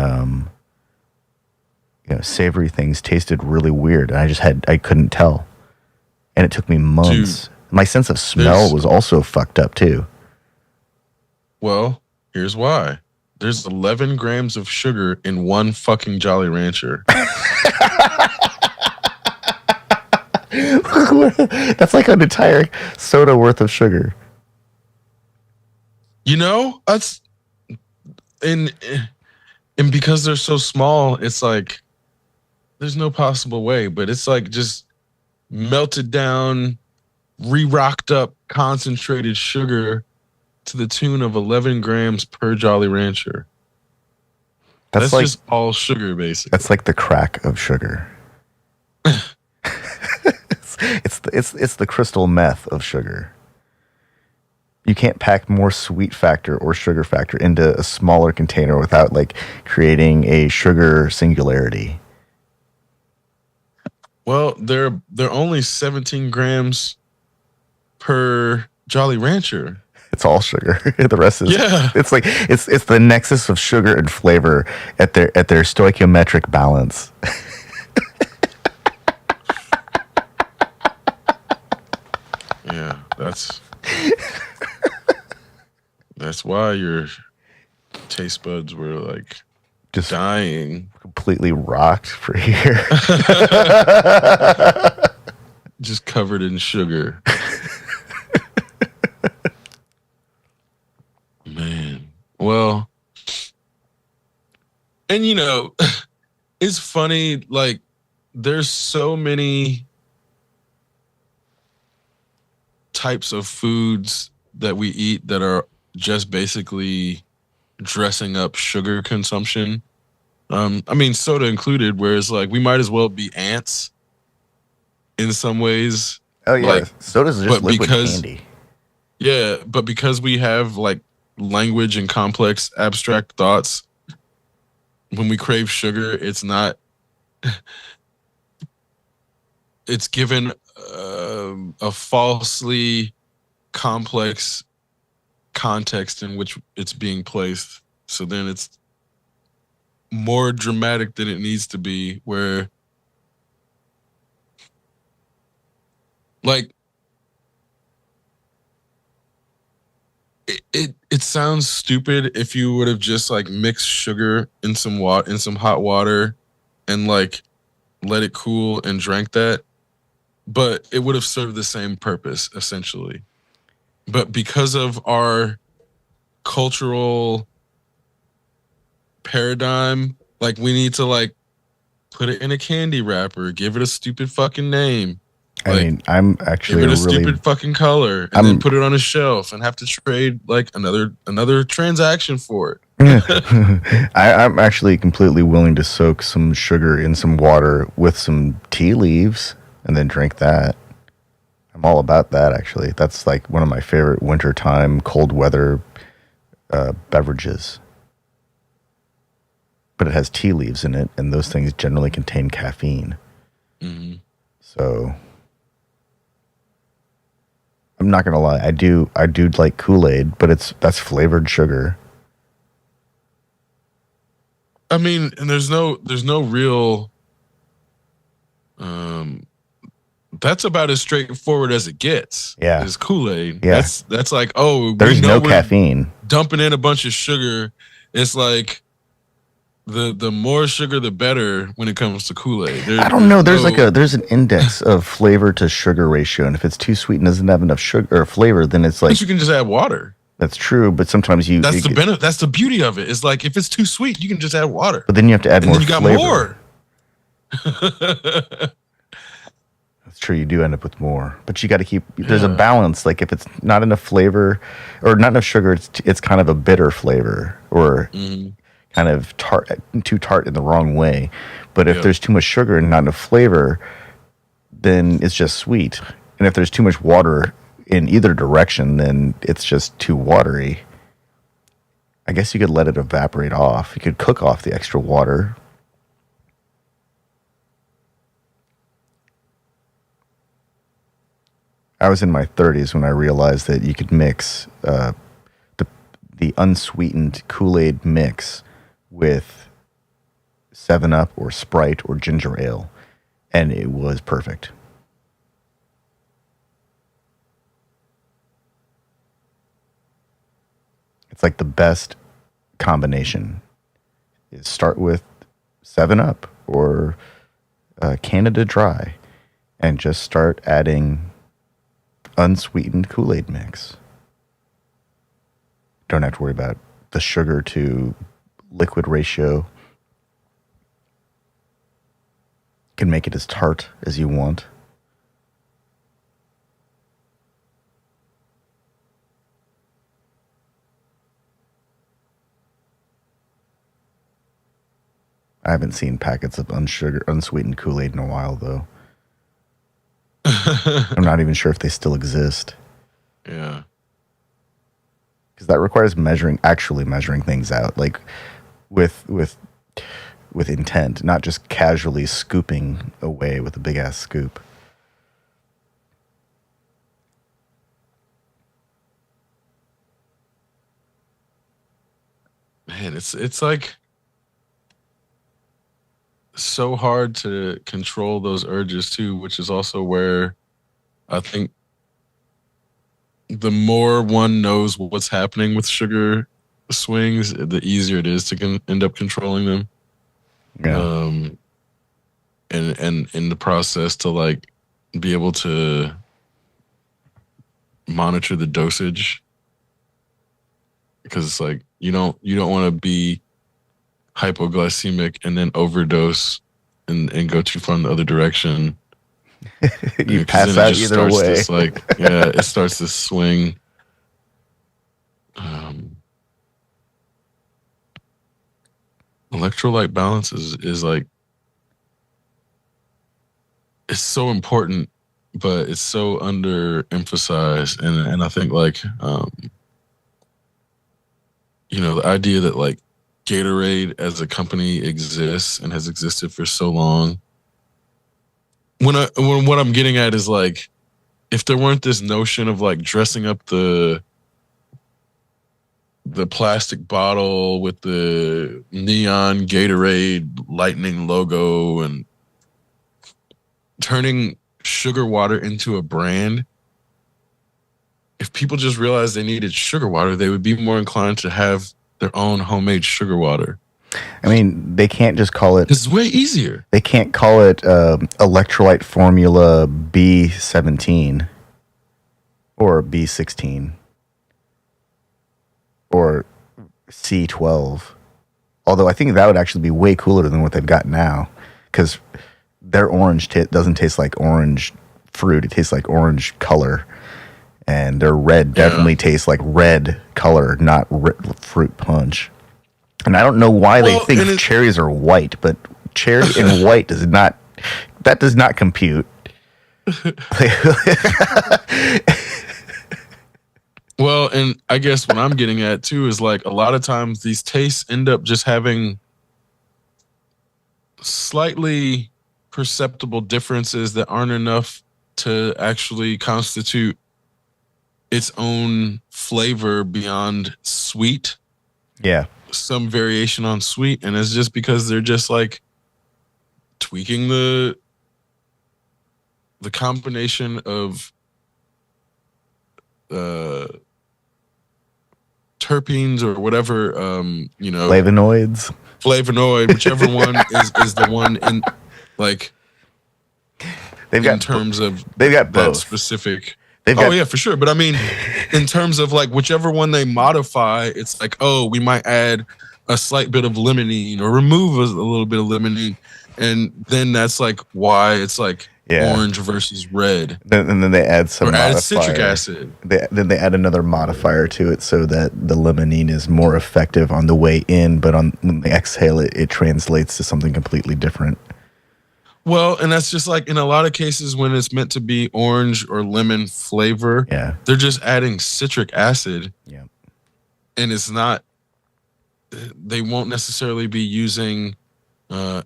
savory things tasted really weird. And I couldn't tell. And it took me months. Dude, my sense of smell was also fucked up too. Well, here's why. There's 11 grams of sugar in one fucking Jolly Rancher. That's like an entire soda worth of sugar. That's and because they're so small, it's like there's no possible way, but it's like just melted down, re-rocked up, concentrated sugar to the tune of 11 grams per Jolly Rancher. That's like, just all sugar, basically. That's like the crack of sugar. it's the crystal meth of sugar. You can't pack more sweet factor or sugar factor into a smaller container without like creating a sugar singularity. Well, they're only 17 grams per Jolly Rancher. It's all sugar. The rest is It's like it's the nexus of sugar and flavor at their stoichiometric balance. Yeah, that's why your taste buds were like just dying, completely rocked for a year, just covered in sugar. Man, well, and it's funny. Like, there's so many types of foods that we eat that are just basically dressing up sugar consumption. I mean, soda included, whereas like we might as well be ants in some ways. Oh yeah, like, soda's just liquid candy. Yeah, but because we have like language and complex abstract thoughts, when we crave sugar, it's not. It's given a falsely complex context in which it's being placed. So then it's more dramatic than it needs to be, where like it sounds stupid if you would have just like mixed sugar in some hot water and like let it cool and drank that, but it would have served the same purpose essentially. But because of our cultural paradigm. Like we need to like put it in a candy wrapper, give it a stupid fucking name. I Like, mean, I'm give actually it a really. stupid fucking color, and then put it on a shelf, and have to trade like another transaction for it. I'm actually completely willing to soak some sugar in some water with some tea leaves and then drink that. I'm all about that, actually. That's like one of my favorite wintertime cold weather beverages. But it has tea leaves in it, and those things generally contain caffeine. Mm-hmm. So I'm not gonna lie, I do like Kool-Aid, but that's flavored sugar. I mean, and there's no real. That's about as straightforward as it gets. Yeah. Is Kool-Aid. Yeah. That's like, oh, There's we know no we're caffeine. dumping in a bunch of sugar. It's like the more sugar the better when it comes to Kool-Aid. I don't know. There's an index of flavor to sugar ratio, and if it's too sweet and doesn't have enough sugar or flavor, then it's like but you can just add water. That's true, but sometimes that's the benefit. That's the beauty of it. It's like if it's too sweet, you can just add water. But then you have to add and more then you flavor. Got more. That's true. You do end up with more, but you got to keep. There's a balance. Like if it's not enough flavor or not enough sugar, it's kind of a bitter flavor or kind of too tart in the wrong way. But if there's too much sugar and not enough flavor, then it's just sweet. And if there's too much water in either direction, then it's just too watery. I guess you could let it evaporate off. You could cook off the extra water. I was in my 30s when I realized that you could mix the unsweetened Kool-Aid mix with 7-Up or Sprite or ginger ale, and it was perfect. It's like the best combination is start with 7-Up or Canada Dry and just start adding unsweetened Kool-Aid mix. Don't have to worry about the sugar to liquid ratio. You can make it as tart as you want. I haven't seen packets of unsweetened Kool-Aid in a while, though. I'm not even sure if they still exist. Yeah. Because that requires actually measuring things out, like with intent, not just casually scooping away with a big ass scoop. Man, it's like so hard to control those urges too, which is also where I think the more one knows what's happening with sugar swings, the easier it is to end up controlling them. Yeah. And in the process to like be able to monitor the dosage, because it's like you don't want to be hypoglycemic and then overdose and go too far in the other direction. You pass out either way. This, like, yeah, it starts to swing. Electrolyte balance is like, it's so important, but it's so underemphasized. And I think like, the idea that like Gatorade as a company exists and has existed for so long. When what I'm getting at is like, if there weren't this notion of like dressing up the plastic bottle with the neon Gatorade lightning logo and turning sugar water into a brand, if people just realized they needed sugar water, they would be more inclined to have their own homemade sugar water. I mean, they can't just call it... It's way easier. They can't call it electrolyte formula B17 or B16 or C12. Although I think that would actually be way cooler than what they've got now, because their orange doesn't taste like orange fruit. It tastes like orange color, and their red definitely tastes like red color, not fruit punch. And I don't know why they think cherries are white, but cherry and white does not compute. Well, and I guess what I'm getting at too is like a lot of times these tastes end up just having slightly perceptible differences that aren't enough to actually constitute its own flavor beyond sweet. Yeah. Some variation on sweet, and it's just because they're just like tweaking the combination of terpenes or whatever, flavonoid, whichever one is the one in like they've got that both specific. Yeah, for sure. But I mean, in terms of like whichever one they modify, it's like, oh, we might add a slight bit of limonene or remove a little bit of limonene, and then that's like why it's like orange versus red. And then they add some modifier. Citric acid. Then they add another modifier to it so that the limonene is more effective on the way in, but when they exhale it, it translates to something completely different. Well, and that's just like in a lot of cases when it's meant to be orange or lemon flavor, they're just adding citric acid. Yeah. And it's not, they won't necessarily be using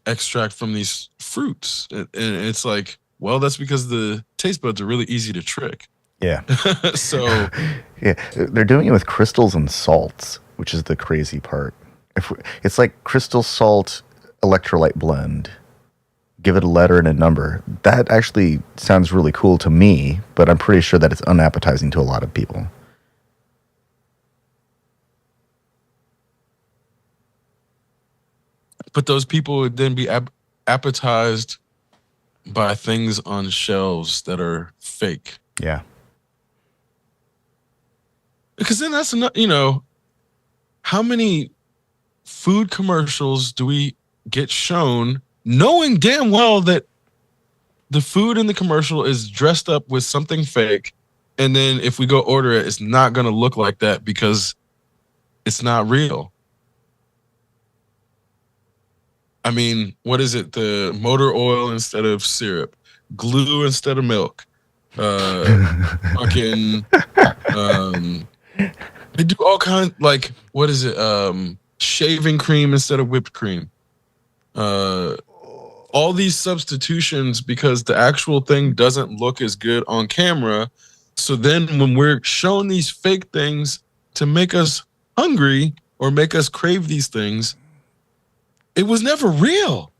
extract from these fruits. And it's like, well, that's because the taste buds are really easy to trick. Yeah. So. Yeah. They're doing it with crystals and salts, which is the crazy part. It's like crystal salt electrolyte blend. Give it a letter and a number. That actually sounds really cool to me, but I'm pretty sure that it's unappetizing to a lot of people. But those people would then be appetized by things on shelves that are fake. Yeah. Because then that's enough, how many food commercials do we get shown knowing damn well that the food in the commercial is dressed up with something fake, and then if we go order it, it's not going to look like that because it's not real. I mean, what is it? The motor oil instead of syrup, glue instead of milk, fucking, they do all kinds, like, what is it? Shaving cream instead of whipped cream. All these substitutions because the actual thing doesn't look as good on camera. So then when we're shown these fake things to make us hungry or make us crave these things, it was never real.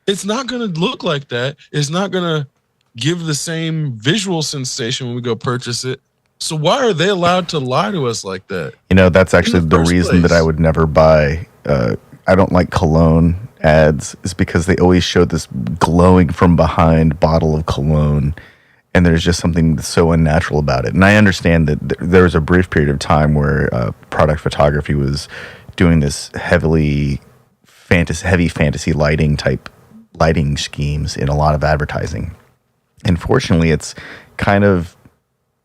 It's not going to look like that. It's not going to give the same visual sensation when we go purchase it. So why are they allowed to lie to us like that? That's actually the reason that I would never buy. I don't like cologne ads, is because they always show this glowing from behind bottle of cologne, and there's just something so unnatural about it. And I understand that there was a brief period of time where product photography was doing this heavy fantasy lighting schemes in a lot of advertising. Unfortunately, it's kind of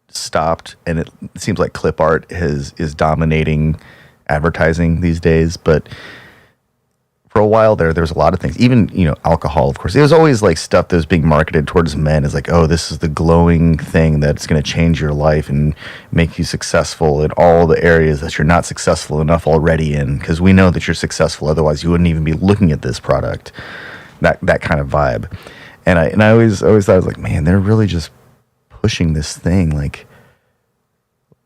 stopped, and it seems like clip art is dominating advertising these days. But for a while there's a lot of things, even alcohol, of course. It was always like stuff that was being marketed towards men as like, oh, this is the glowing thing that's going to change your life and make you successful in all the areas that you're not successful enough already in, because we know that you're successful, otherwise you wouldn't even be looking at this product. That kind of vibe. And I always thought, I was like, man, they're really just pushing this thing like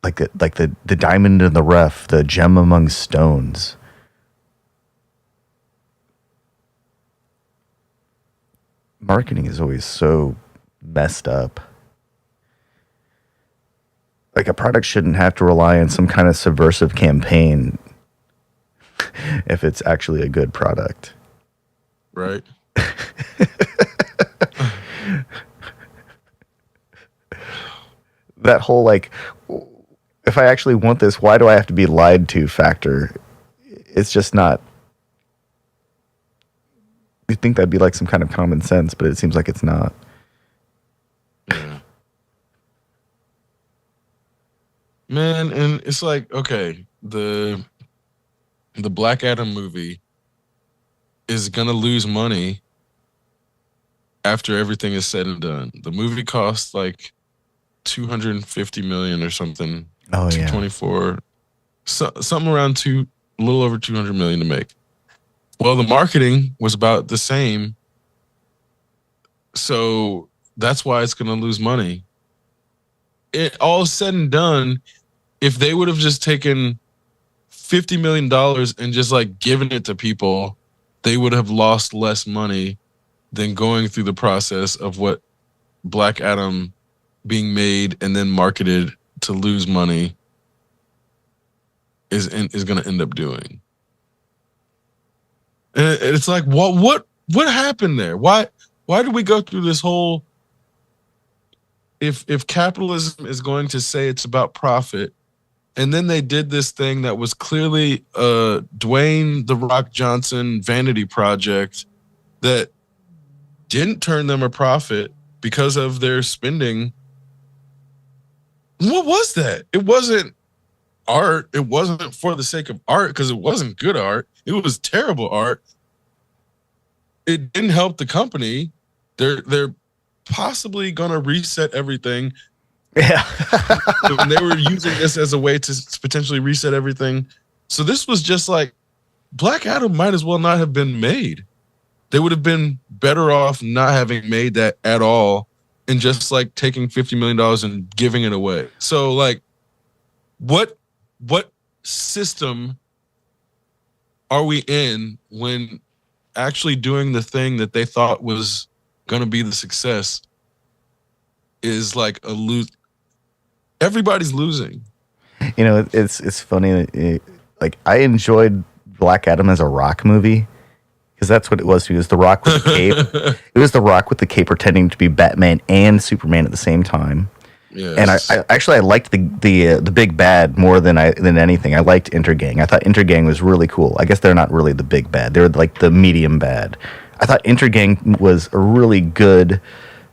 the diamond in the rough, the gem among stones. Marketing is always so messed up. Like, a product shouldn't have to rely on some kind of subversive campaign if it's actually a good product. Right. That whole, like, if I actually want this, why do I have to be lied to factor? It's just not You'd think that'd be like some kind of common sense, but it seems like it's not. Yeah. Man, and it's like, okay, the Black Adam movie is gonna lose money after everything is said and done. The movie costs like 250 million or something. Oh, yeah. 224, something around a little over 200 million to make. Well, the marketing was about the same, so that's why it's gonna lose money. It all said and done, if they would have just taken $50 million and just like given it to people, they would have lost less money than going through the process of what Black Adam being made and then marketed to lose money is going to end up doing. And it's like, what happened there? Why did we go through this whole? If capitalism is going to say it's about profit, and then they did this thing that was clearly a Dwayne "The Rock" Johnson vanity project that didn't turn them a profit because of their spending. What was that? It wasn't art. It wasn't for the sake of art because it wasn't good art. It was terrible art. It didn't help the company. They're possibly gonna reset everything. Yeah. And they were using this as a way to potentially reset everything. So this was just like, Black Adam might as well not have been made. They would have been better off not having made that at all and just like taking $50 million and giving it away. So like, what system are we in when actually doing the thing that they thought was going to be the success is like a lose? Everybody's losing. You know, it's funny. Like, I enjoyed Black Adam as a Rock movie because that's what it was. It was the Rock with the cape. It was the Rock with the cape pretending to be Batman and Superman at the same time. Yes. And I liked the big bad more than anything. I liked Intergang. I thought Intergang was really cool. I guess they're not really the big bad. They're like the medium bad. I thought Intergang was a really good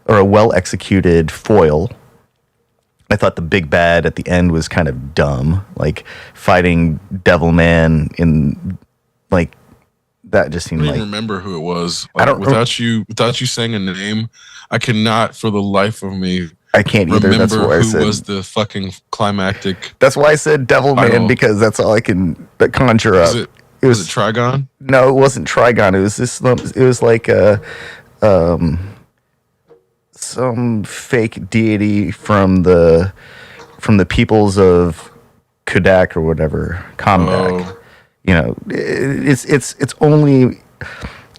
or a well executed foil. I thought the big bad at the end was kind of dumb, like fighting Devilman in like that. Just seemed I don't like, even remember who it was. I don't without you saying a name, I cannot for the life of me. I can't either. That's why I said who was the fucking climactic. That's why I said Devilman, because that's all I can conjure up. Was it Trigon? No, it wasn't Trigon. It was this. It was like some fake deity from the peoples of Kodak or whatever. Komdak. Oh. You know, it's only.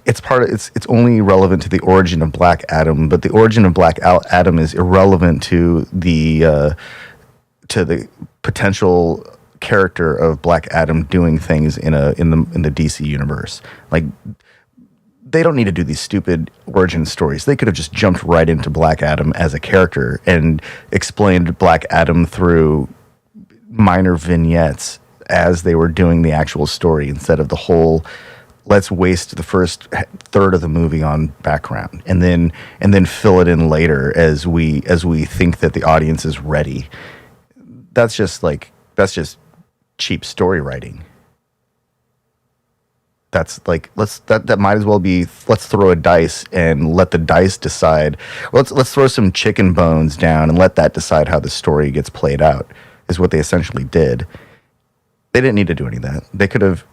It's only relevant to the origin of Black Adam, but the origin of Black Adam is irrelevant to the potential character of Black Adam doing things in the DC universe. Like, they don't need to do these stupid origin stories. They could have just jumped right into Black Adam as a character and explained Black Adam through minor vignettes as they were doing the actual story, instead of the whole let's waste the first third of the movie on background and then fill it in later as we think that the audience is ready. That's just cheap story writing. That's like, that might as well be, let's throw a dice and let the dice decide. Let's throw some chicken bones down and let that decide how the story gets played out, is what they essentially did. They didn't need to do any of that. They could have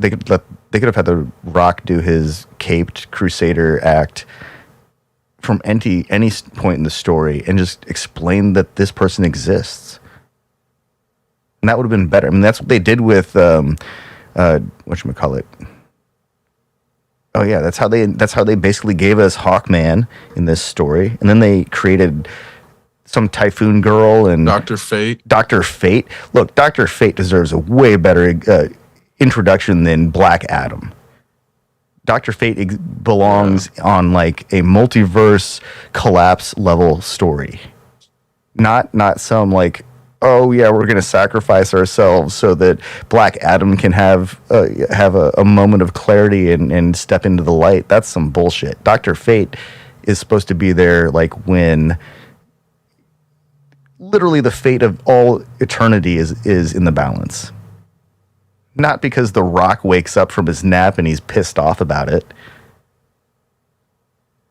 had The Rock do his caped crusader act from any point in the story and just explain that this person exists. And that would have been better. I mean, that's what they did with whatchamacallit. Oh yeah, that's how they basically gave us Hawkman in this story, and then they created some Typhoon Girl and Dr. Fate. Dr. Fate. Look, Dr. Fate deserves a way better introduction than Black Adam. Dr. Fate belongs on like a multiverse collapse level story. Not some like, oh yeah, we're going to sacrifice ourselves so that Black Adam can have a moment of clarity and step into the light. That's some bullshit. Dr. Fate is supposed to be there like when literally the fate of all eternity is in the balance. Not because The Rock wakes up from his nap and he's pissed off about it.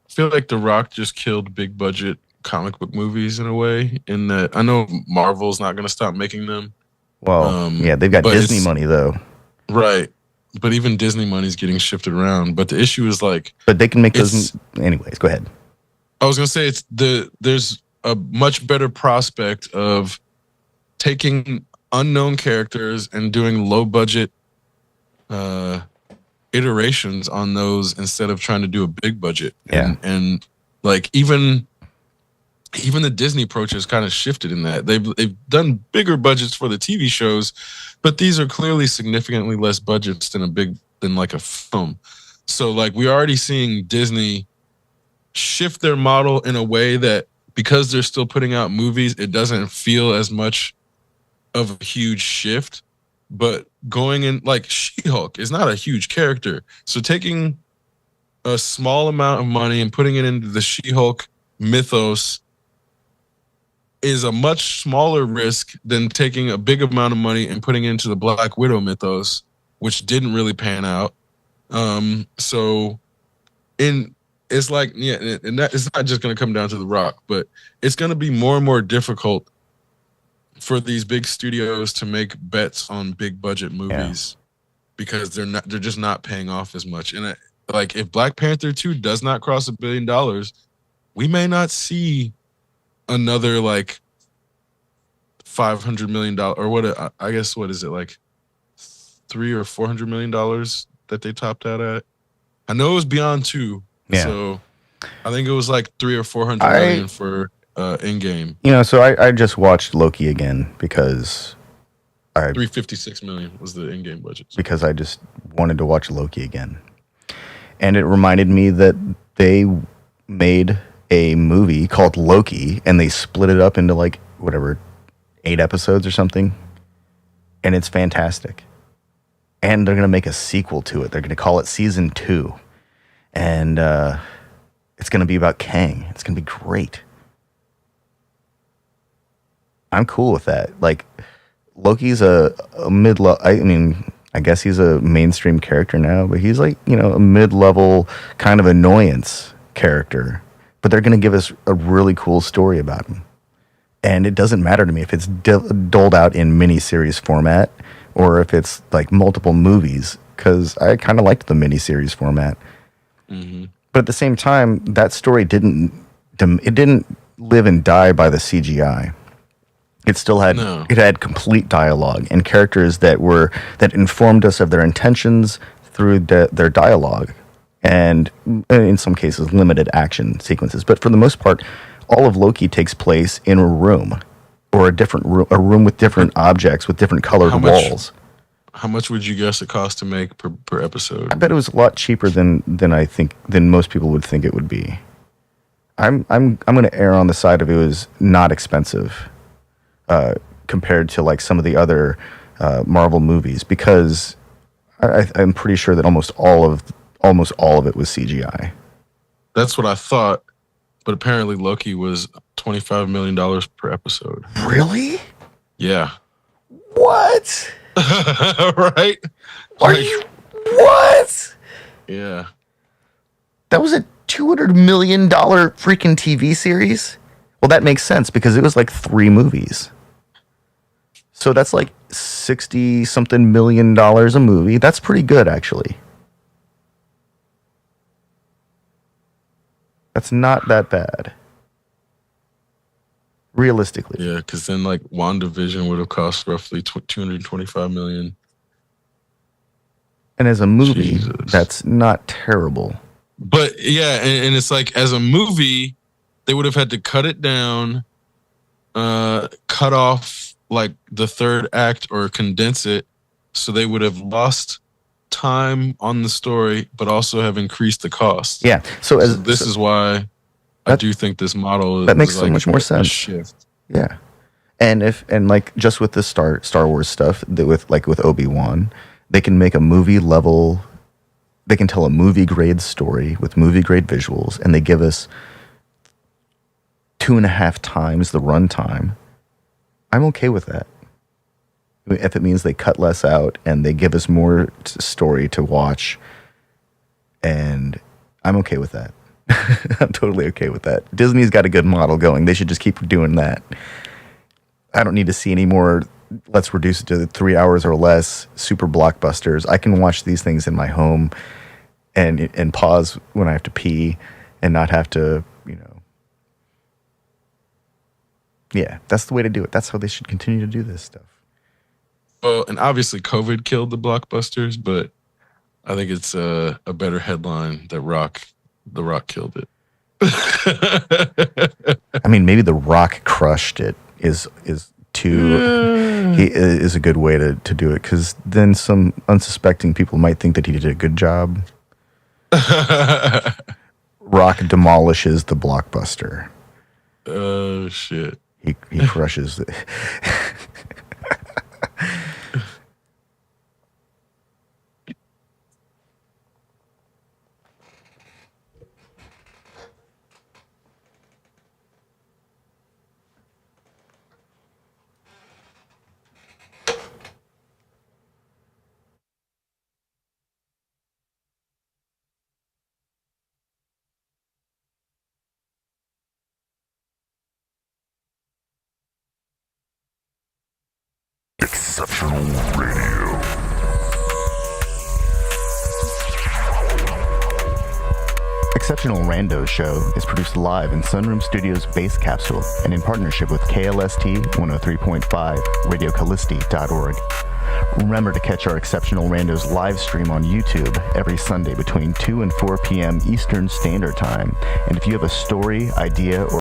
I feel like The Rock just killed big budget comic book movies in a way. In that, I know Marvel's not going to stop making them. Well, yeah, they've got Disney money though, right? But even Disney money's getting shifted around. But the issue is like, but they can make those anyways. Go ahead. I was going to say there's a much better prospect of taking unknown characters and doing low budget iterations on those instead of trying to do a big budget. And like even the Disney approach has kind of shifted in that they've done bigger budgets for the TV shows, but these are clearly significantly less budgets than like a film. So like we're already seeing Disney shift their model in a way that because they're still putting out movies, it doesn't feel as much of a huge shift. But going in, like She-Hulk is not a huge character. So taking a small amount of money and putting it into the She-Hulk mythos is a much smaller risk than taking a big amount of money and putting it into the Black Widow mythos, which didn't really pan out. It's like, yeah, and that it's not just going to come down to The Rock, but it's going to be more and more difficult for these big studios to make bets on big budget movies because they're just not paying off as much. And like if Black Panther 2 does not cross $1 billion, we may not see another like $500 million or what I guess what is it like $300 or $400 million that they topped out at. I know it was beyond 2. Yeah. So I think it was like 300 or 400 million for Endgame. You know, so I just watched Loki again because 356 million was the Endgame budget. Because I just wanted to watch Loki again. And it reminded me that they made a movie called Loki and they split it up into like whatever 8 episodes or something. And it's fantastic. And they're going to make a sequel to it. They're going to call it season 2. And it's going to be about Kang. It's going to be great. I'm cool with that. Like, Loki's a mid-level... I mean, I guess he's a mainstream character now, but he's like, you know, a mid-level kind of annoyance character. But they're going to give us a really cool story about him. And it doesn't matter to me if it's doled out in miniseries format or if it's like multiple movies, because I kind of liked the miniseries format. Mm-hmm. But at the same time, that story didn't live and die by the CGI. It still had it had complete dialogue and characters that informed us of their intentions through their dialogue, and in some cases limited action sequences. But for the most part, all of Loki takes place in a room or a room with different objects with different colored walls. How much would you guess it cost to make per episode? I bet it was a lot cheaper than most people would think it would be. I'm going to err on the side of it was not expensive compared to like some of the other Marvel movies, because I'm pretty sure that almost all of it was CGI. That's what I thought, but apparently Loki was $25 million per episode. Really? Yeah. What? Right? What? Yeah. That was a $200 million freaking TV series? Well, that makes sense because it was like 3 movies. So that's like $60-something million a movie. That's pretty good, actually. That's not that bad. Realistically. Yeah, because then like WandaVision would have cost roughly $225 million. And as a movie, that's not terrible. But yeah, and it's like as a movie, they would have had to cut it down, cut off like the third act or condense it. So they would have lost time on the story, but also have increased the cost. Yeah. So this is why I do think this model that makes like so much more sense. Shift. Yeah. And like just with the Star Wars stuff, with Obi-Wan, they can make a movie level. They can tell a movie grade story with movie grade visuals, and they give us 2.5 times the runtime. I'm okay with that. If it means they cut less out and they give us more story to watch, and I'm okay with that. I'm totally okay with that. Disney's got a good model going. They should just keep doing that. I don't need to see any more. Let's reduce it to 3 hours or less super blockbusters. I can watch these things in my home and pause when I have to pee and not have to, yeah, that's the way to do it. That's how they should continue to do this stuff. Well, and obviously COVID killed the blockbusters, but I think it's a better headline that The Rock killed it. I mean, maybe The Rock crushed it is a good way to do it, because then some unsuspecting people might think that he did a good job. Rock demolishes the blockbuster. Oh shit. He crushes it. Exceptional Radio. Exceptional Randos Show is produced live in Sunroom Studios' Base Capsule and in partnership with KLST 103.5, RadioCallisti.org. Remember to catch our Exceptional Randos live stream on YouTube every Sunday between 2 and 4 p.m. Eastern Standard Time. And if you have a story, idea, or